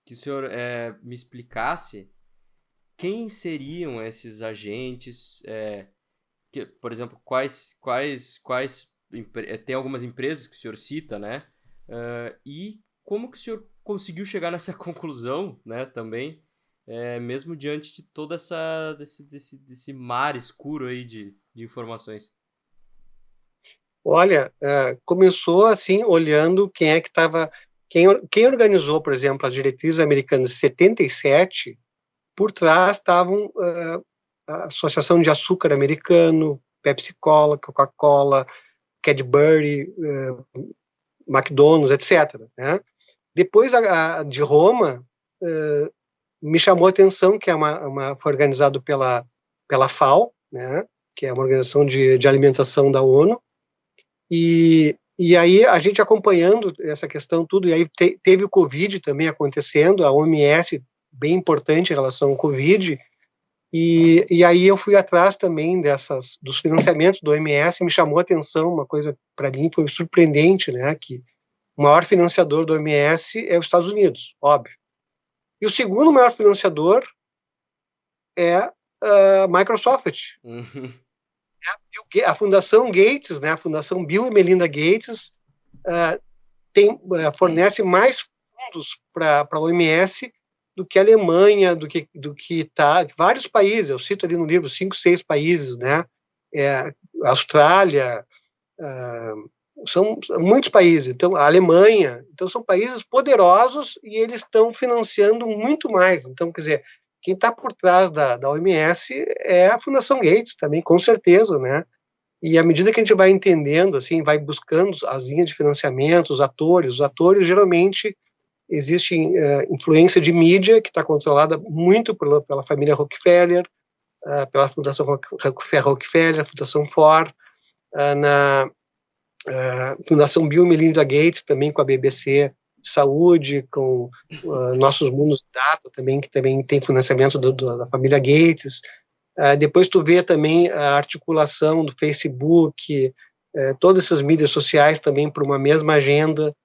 que o senhor me explicasse quem seriam esses agentes, por exemplo, quais tem algumas empresas que o senhor cita, né, e como que o senhor conseguiu chegar nessa conclusão, né, também, mesmo diante de toda desse mar escuro aí de informações. Olha, começou assim, olhando quem é que estava... Quem organizou, por exemplo, as diretrizes americanas de 77, por trás estavam a Associação de Açúcar Americano, Pepsi-Cola, Coca-Cola, Cadbury, McDonald's, etc. Né? Depois, de Roma, me chamou a atenção que foi organizado pela FAO, né? Que é uma organização de alimentação da ONU, e aí a gente acompanhando essa questão tudo, e aí teve o Covid também acontecendo, a OMS bem importante em relação ao Covid, e aí eu fui atrás também dos financiamentos do OMS, me chamou a atenção, uma coisa para mim foi surpreendente, né, que o maior financiador do OMS é os Estados Unidos, óbvio. E o segundo maior financiador é a Microsoft. A Fundação Gates, né, a Fundação Bill e Melinda Gates, fornece mais fundos para a OMS do que a Alemanha, do que vários países, eu cito ali no livro 5, 6 países, né, Austrália, são muitos países, então a Alemanha, então são países poderosos e eles estão financiando muito mais. Então, quer dizer, quem está por trás da OMS é a Fundação Gates também, com certeza, né? E à medida que a gente vai entendendo, assim, vai buscando as linhas de financiamento, os atores geralmente existe influência de mídia que está controlada muito pela família Rockefeller, pela Fundação Rockefeller, Fundação Ford, na Fundação Bill e Melinda Gates, também com a BBC Saúde, com Nossos Mundos Data, também, que também tem financiamento da família Gates. Depois tu vê também a articulação do Facebook, todas essas mídias sociais também para uma mesma agenda.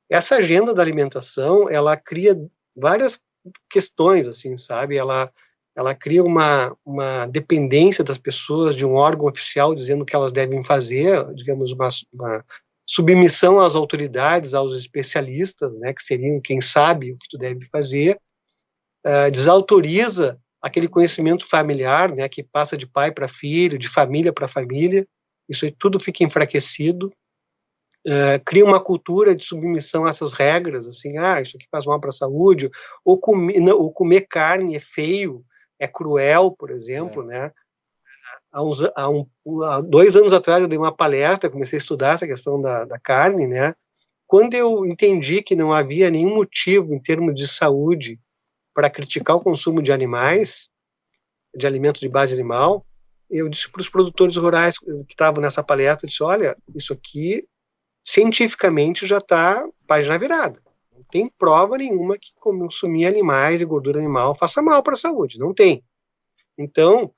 Essa agenda da alimentação, ela cria várias questões, assim, sabe? Ela cria uma dependência das pessoas de um órgão oficial dizendo o que elas devem fazer, digamos, uma submissão às autoridades, aos especialistas, né, que seriam quem sabe o que tu deve fazer, desautoriza aquele conhecimento familiar, né, que passa de pai para filho, de família para família, isso aí tudo fica enfraquecido, cria uma cultura de submissão a essas regras, assim, isso aqui faz mal para a saúde, ou comer carne é feio, é cruel, por exemplo, né? Há 2 anos atrás eu dei uma palestra, comecei a estudar essa questão da carne, né? Quando eu entendi que não havia nenhum motivo em termos de saúde para criticar o consumo de animais, de alimentos de base animal, eu disse para os produtores rurais que estavam nessa palestra, disse, olha, isso aqui cientificamente já está página virada. Não tem prova nenhuma que consumir animais e gordura animal faça mal para a saúde, não tem. Então,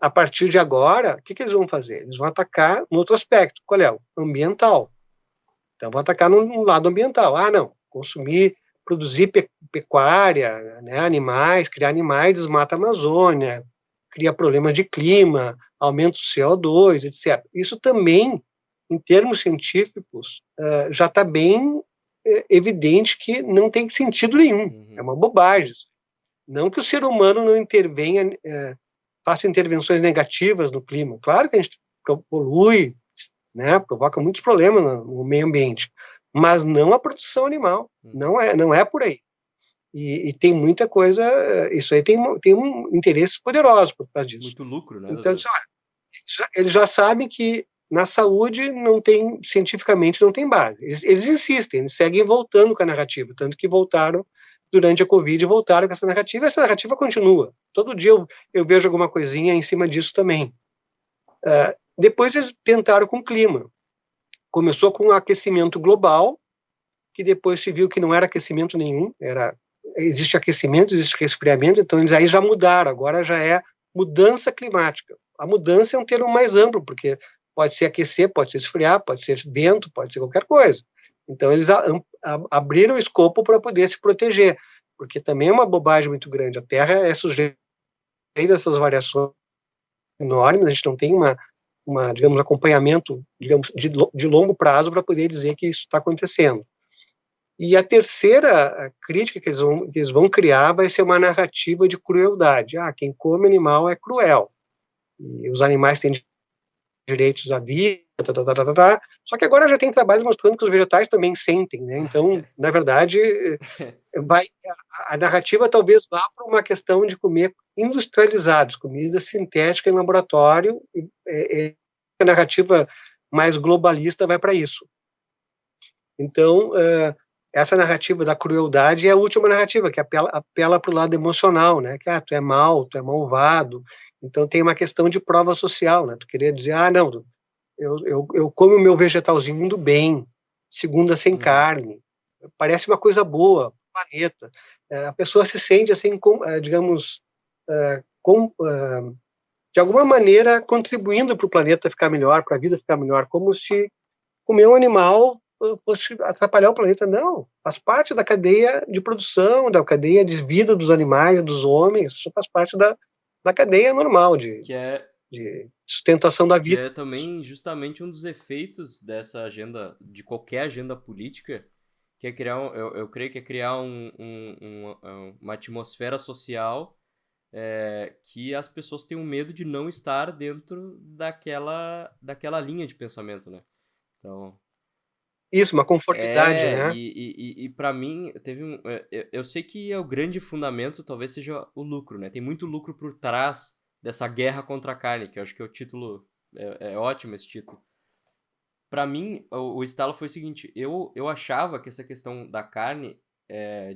a partir de agora, o que eles vão fazer? Eles vão atacar no outro aspecto, qual é? O ambiental. Então, vão atacar no lado ambiental. Não, produzir pecuária, né, animais, criar animais, desmata a Amazônia, cria problemas de clima, aumenta o CO2, etc. Isso também, em termos científicos, já está bem evidente que não tem sentido nenhum, é uma bobagem. Não que o ser humano não intervenha, faça intervenções negativas no clima. Claro que a gente polui, né, provoca muitos problemas no meio ambiente, mas não a produção animal, não é por aí. E tem muita coisa, isso aí tem um interesse poderoso por causa disso. Muito lucro, né? Então, eles já sabem que na saúde cientificamente não tem base. Eles insistem, eles seguem voltando com a narrativa, tanto que voltaram durante a Covid e voltaram com essa narrativa, e essa narrativa continua. Todo dia eu vejo alguma coisinha em cima disso também. Depois eles tentaram com o clima. Começou com o aquecimento global, que depois se viu que não era aquecimento nenhum, existe aquecimento, existe resfriamento, então eles aí já mudaram, agora já é mudança climática. A mudança é um termo mais amplo, porque pode ser aquecer, pode ser esfriar, pode ser vento, pode ser qualquer coisa. Então eles abriram o escopo para poder se proteger, porque também é uma bobagem muito grande. A Terra é sujeita a essas variações enormes, a gente não tem digamos, acompanhamento, digamos, de longo prazo para poder dizer que isso está acontecendo. E a terceira crítica que eles vão criar vai ser uma narrativa de crueldade. Quem come animal é cruel. E os animais têm direitos à vida, Só que agora já tem trabalhos mostrando que os vegetais também sentem, né? Então, na verdade, a narrativa talvez vá para uma questão de comer industrializados, comida sintética em laboratório, a narrativa mais globalista vai para isso. Então, essa narrativa da crueldade é a última narrativa, que apela para o lado emocional, né? Que tu é mal, tu é malvado. Então tem uma questão de prova social, né? Tu queria dizer, não, eu como o meu vegetalzinho do bem, segunda sem carne, parece uma coisa boa para o planeta. A pessoa se sente assim, digamos, de alguma maneira contribuindo para o planeta ficar melhor, para a vida ficar melhor, como se comer um animal fosse atrapalhar o planeta. Não, faz parte da cadeia de produção, da cadeia de vida dos animais, dos homens, isso faz parte da cadeia normal de sustentação da vida. Que é também justamente um dos efeitos dessa agenda, de qualquer agenda política, que é criar, eu creio que é criar uma atmosfera social que as pessoas têm um medo de não estar dentro daquela linha de pensamento, né? Então, Isso, uma conformidade, né? e para mim, eu sei que o grande fundamento talvez seja o lucro, né? Tem muito lucro por trás dessa guerra contra a carne, que eu acho que o título, é ótimo esse título. Para mim, o estalo foi o seguinte, eu achava que essa questão da carne,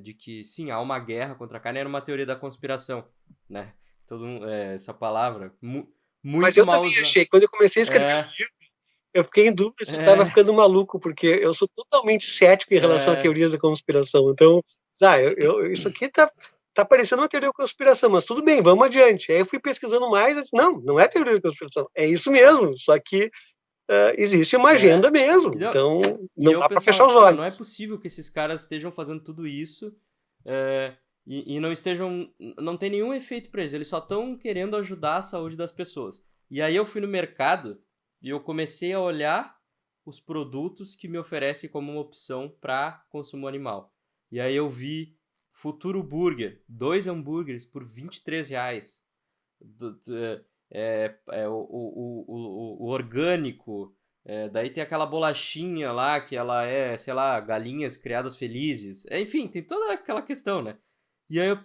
de que, sim, há uma guerra contra a carne, era uma teoria da conspiração, né? Essa palavra, Mas muito eu mal também usada. achei, quando eu comecei a escrever o livro, eu fiquei em dúvida se eu estava ficando maluco, porque eu sou totalmente cético em relação a teorias da conspiração. Então, isso aqui tá parecendo uma teoria da conspiração, mas tudo bem, vamos adiante. Aí eu fui pesquisando mais, e disse, não é teoria da conspiração, é isso mesmo, só que existe uma agenda mesmo, então não dá para fechar os olhos. Não é possível que esses caras estejam fazendo tudo isso e não tem nenhum efeito para eles só estão querendo ajudar a saúde das pessoas. E aí eu fui no mercado e eu comecei a olhar os produtos que me oferecem como uma opção para consumo animal. E aí eu vi Futuro Burger, 2 hambúrgueres por R$23. O orgânico, daí tem aquela bolachinha lá que ela é, sei lá, galinhas criadas felizes. Enfim, tem toda aquela questão, né? E aí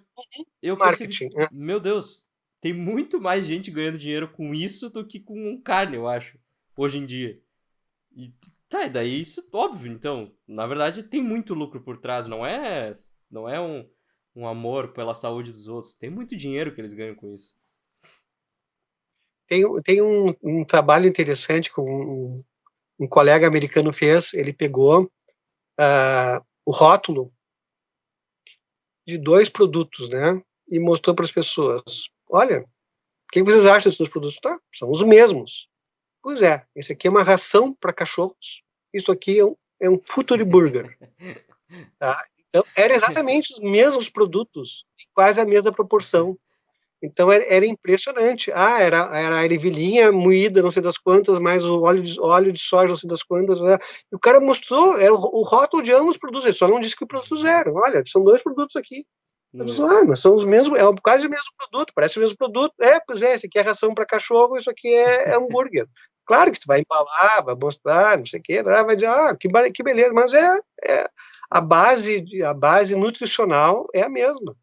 eu percebi, meu Deus, tem muito mais gente ganhando dinheiro com isso do que com carne, eu acho, hoje em dia. E daí isso, óbvio, então, na verdade tem muito lucro por trás, não é um amor pela saúde dos outros, tem muito dinheiro que eles ganham com isso. Tem um trabalho interessante que um colega americano fez, ele pegou o rótulo de 2 produtos, né, e mostrou para as pessoas, olha, o que vocês acham desses 2 produtos? Tá, são os mesmos. Pois é, esse aqui é uma ração para cachorros, isso aqui é um Futuri Burger. Tá? Então, eram exatamente os mesmos produtos, quase a mesma proporção. Então, era impressionante. Era a ervilhinha moída, não sei das quantas, mais o óleo de soja, não sei das quantas. Né? E o cara mostrou, era o rótulo de ambos os produtos, ele só não disse que produtos eram. Olha, são 2 produtos aqui. Mas são os mesmos, quase o mesmo produto, parece o mesmo produto. Pois é, esse aqui é ração para cachorro, isso aqui é hambúrguer. Claro que tu vai embalar, vai mostrar, não sei o quê, vai dizer, que beleza, mas a base nutricional é a mesma.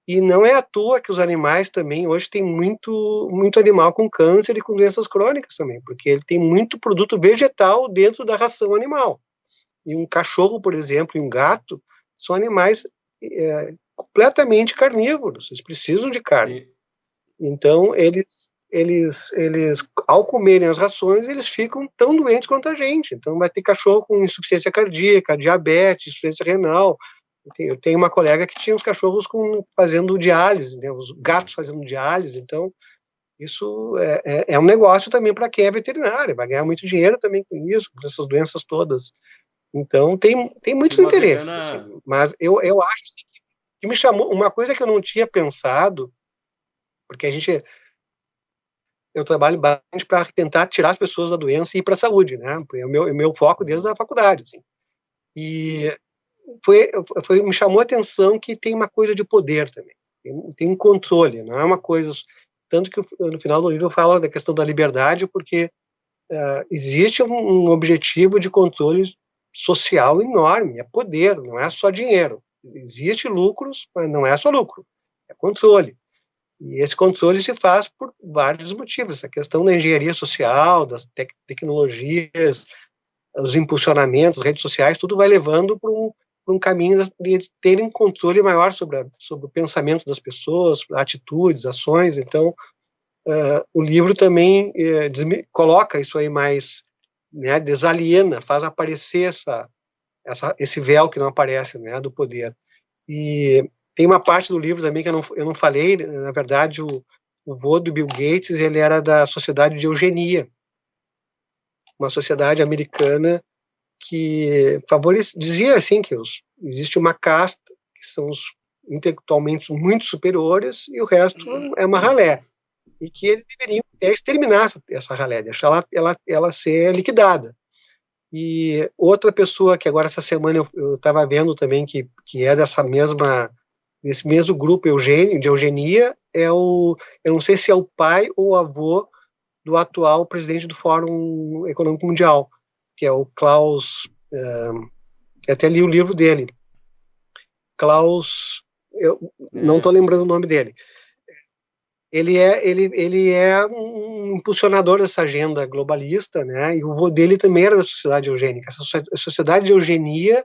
E não é à toa que os animais também, hoje tem muito, muito animal com câncer e com doenças crônicas também, porque ele tem muito produto vegetal dentro da ração animal. E um cachorro, por exemplo, e um gato, são animais completamente carnívoros, eles precisam de carne. Sim. Então, eles, ao comerem as rações, eles ficam tão doentes quanto a gente. Então, vai ter cachorro com insuficiência cardíaca, diabetes, insuficiência renal. Eu tenho uma colega que tinha os cachorros fazendo diálise, né, os gatos fazendo diálise. Então, isso é um negócio também para quem é veterinário, vai ganhar muito dinheiro também com isso, com essas doenças todas. Então, tem muitos interesses. Assim, mas eu acho que me chamou, uma coisa que eu não tinha pensado, porque eu trabalho bastante para tentar tirar as pessoas da doença e ir para a saúde, né? É o meu foco desde a faculdade, assim. E me chamou a atenção que tem uma coisa de poder também, tem um controle, não é uma coisa, tanto que no final do livro eu falo da questão da liberdade, porque existe um objetivo de controle social enorme, é poder, não é só dinheiro, existe lucros, mas não é só lucro, é controle. E esse controle se faz por vários motivos. A questão da engenharia social, das tecnologias, os impulsionamentos, as redes sociais, tudo vai levando para um caminho de terem controle maior sobre o pensamento das pessoas, atitudes, ações. Então, o livro também coloca isso aí mais, né, desaliena, faz aparecer esse véu que não aparece, né, do poder. E tem uma parte do livro também que eu não falei, na verdade, o vô do Bill Gates, ele era da Sociedade de Eugenia, uma sociedade americana que dizia assim que existe uma casta, que são os intelectualmente muito superiores, e o resto é uma ralé, e que eles deveriam exterminar essa ralé, deixar ela ser liquidada. E outra pessoa que agora essa semana eu estava vendo também, que é desse mesmo grupo de eugenia, eu não sei se é o pai ou o avô do atual presidente do Fórum Econômico Mundial, que é o Klaus, eu até li o livro dele, Klaus, eu não estou lembrando o nome dele. Ele é um impulsionador dessa agenda globalista, né? E o vô dele também era da sociedade eugênica. A sociedade de eugenia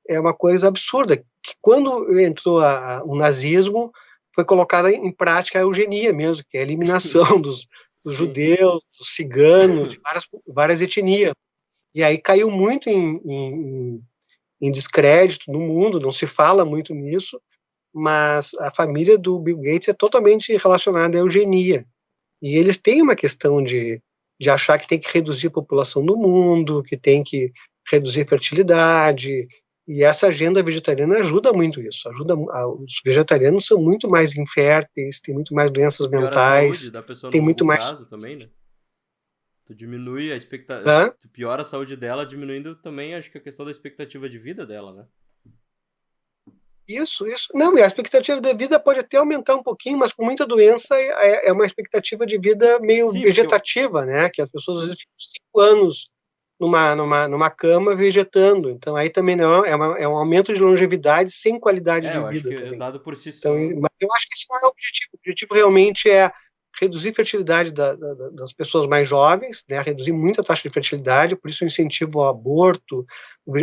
é uma coisa absurda, que quando entrou o nazismo, foi colocada em prática a eugenia mesmo, que é a eliminação dos judeus, dos ciganos, de várias etnias. E aí caiu muito em descrédito no mundo, não se fala muito nisso, mas a família do Bill Gates é totalmente relacionada à eugenia. E eles têm uma questão de achar que tem que reduzir a população do mundo, que tem que reduzir a fertilidade, e essa agenda vegetariana ajuda muito isso. Os vegetarianos são muito mais inférteis, têm muito mais doenças mentais. Piora a saúde da pessoa no longo prazo também, né? Tu diminui a expectativa. Tu piora a saúde dela, diminuindo também, acho que a questão da expectativa de vida dela, né? Isso. Não, e a expectativa de vida pode até aumentar um pouquinho, mas com muita doença é uma expectativa de vida meio vegetativa, né? Que as pessoas às vezes ficam 5 anos numa cama vegetando. Então aí também não é um aumento de longevidade sem qualidade de vida. Eu acho que também. É dado por si só. Então, mas eu acho que esse não é o objetivo. O objetivo realmente é reduzir a fertilidade das pessoas mais jovens, né? Reduzir muito a taxa de fertilidade, por isso o incentivo ao aborto.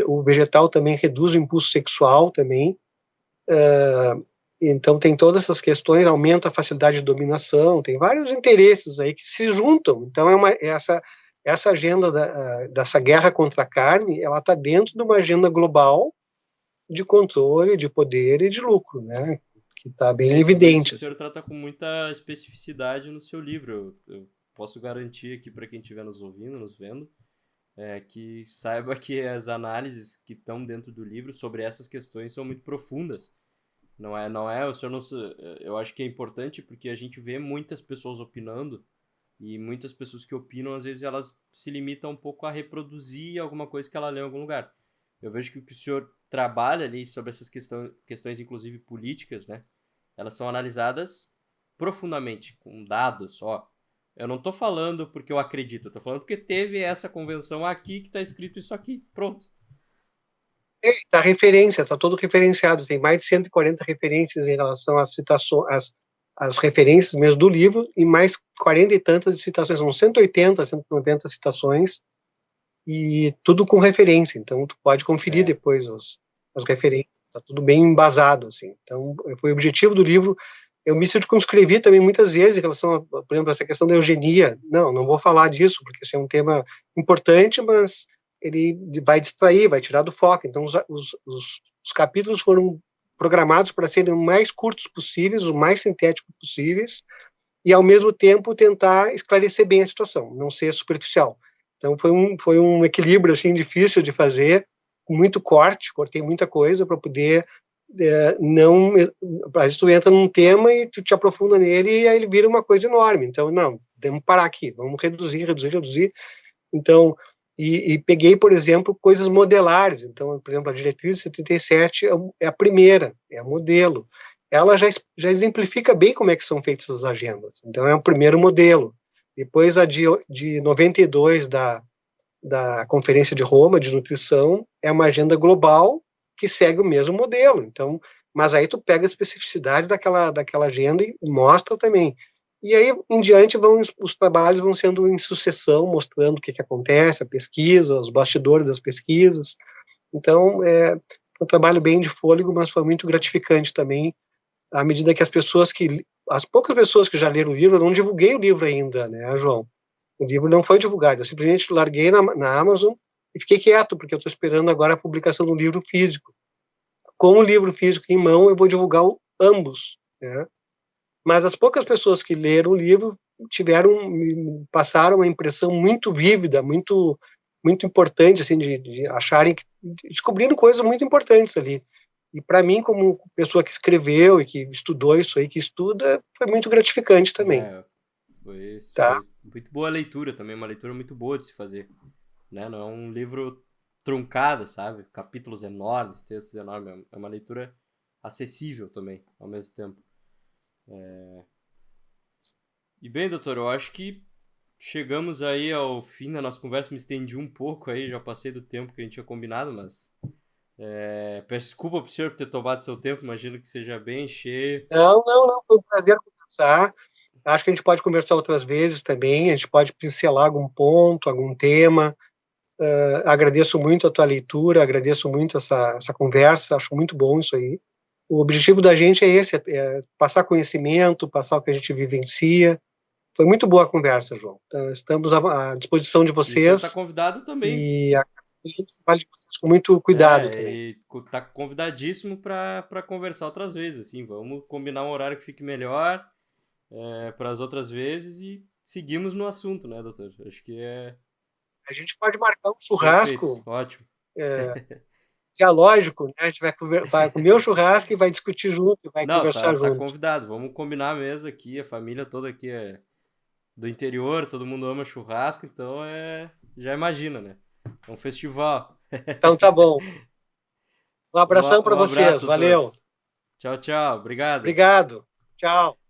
O vegetal também reduz o impulso sexual também. Então tem todas essas questões, aumenta a facilidade de dominação, tem vários interesses aí que se juntam. Então essa agenda dessa guerra contra a carne, ela está dentro de uma agenda global de controle, de poder e de lucro, né? Que está bem evidente. O senhor trata com muita especificidade no seu livro. Eu posso garantir aqui para quem estiver nos ouvindo, nos vendo, que saiba que as análises que estão dentro do livro sobre essas questões são muito profundas. Não é, o senhor não, eu acho que é importante porque a gente vê muitas pessoas opinando e muitas pessoas que opinam, às vezes elas se limitam um pouco a reproduzir alguma coisa que ela leu em algum lugar. Eu vejo que o senhor trabalha ali sobre essas questões inclusive políticas, né? Elas são analisadas profundamente, com dados, eu não tô falando porque eu acredito, eu tô falando porque teve essa convenção aqui que tá escrito isso aqui, pronto. Tá referência, tá todo referenciado, tem mais de 140 referências em relação às citações, as referências mesmo do livro, e mais 40 e tantas de citações, são 180, 190 citações, e tudo com referência, então tu pode conferir depois as referências, está tudo bem embasado, assim. Então, foi o objetivo do livro. Eu me circunscrevi também muitas vezes em relação a, por exemplo, essa questão da eugenia. Não vou falar disso, porque esse é um tema importante, mas ele vai distrair, vai tirar do foco. Então, os capítulos foram programados para serem o mais curtos possíveis, o mais sintéticos possíveis, e, ao mesmo tempo, tentar esclarecer bem a situação, não ser superficial. Então, foi um equilíbrio assim, difícil de fazer, com muito cortei muita coisa para poder não... Às vezes tu entra num tema e tu te aprofunda nele e aí ele vira uma coisa enorme. Então, não, vamos parar aqui, vamos reduzir. Então, e peguei, por exemplo, coisas modelares. Então, por exemplo, a diretriz 77 é a primeira, é a modelo. Ela já exemplifica bem como é que são feitas as agendas. Então, é o primeiro modelo. Depois, a de 92 da Conferência de Roma de Nutrição é uma agenda global que segue o mesmo modelo. Então, mas aí tu pega a especificidade daquela agenda e mostra também. E aí, em diante, os trabalhos vão sendo em sucessão, mostrando o que acontece, a pesquisa, os bastidores das pesquisas. Então, é um trabalho bem de fôlego, mas foi muito gratificante também, à medida que as poucas pessoas que já leram o livro, eu não divulguei o livro ainda, né, João? O livro não foi divulgado, eu simplesmente larguei na Amazon e fiquei quieto, porque eu estou esperando agora a publicação do livro físico. Com o livro físico em mão, eu vou divulgar ambos, né? Mas as poucas pessoas que leram o livro passaram uma impressão muito vívida, muito importante, assim, de acharem descobrindo coisas muito importantes ali. E para mim, como pessoa que escreveu e que estudou isso aí, que estuda, foi muito gratificante também. Foi Tá? muito boa a leitura também, uma leitura muito boa de se fazer, né? Não é um livro truncado, sabe? Capítulos enormes, textos enormes, é uma leitura acessível também, ao mesmo tempo. E bem, doutor, eu acho que chegamos aí ao fim da nossa conversa, me estendi um pouco aí, já passei do tempo que a gente tinha combinado, mas peço desculpa pro senhor por ter tomado seu tempo, imagino que seja bem cheio. Não, foi um prazer conversar. Acho que a gente pode conversar outras vezes também, a gente pode pincelar algum ponto, algum tema. Agradeço muito a tua leitura, agradeço muito essa conversa, acho muito bom isso aí. O objetivo da gente é esse, é passar conhecimento, passar o que a gente vivencia. Foi muito boa a conversa, João. Estamos à disposição de E o senhor vocês está convidado também. e a gente trabalha de vocês com muito cuidado também. E tá convidadíssimo para conversar outras vezes, assim, vamos combinar um horário que fique melhor para as outras vezes e seguimos no assunto, né, doutor? Acho que A gente pode marcar um perfeito, churrasco ótimo. dialógico, né? A gente vai comer o churrasco e vai discutir junto, vai conversar tá junto. convidado, vamos combinar mesmo aqui, a família toda aqui é do interior, todo mundo ama churrasco, então já imagina, né? É um festival. Então tá bom. Um abração para Um vocês, abraço, doutor. valeu. Tchau, tchau, obrigado. Obrigado, tchau.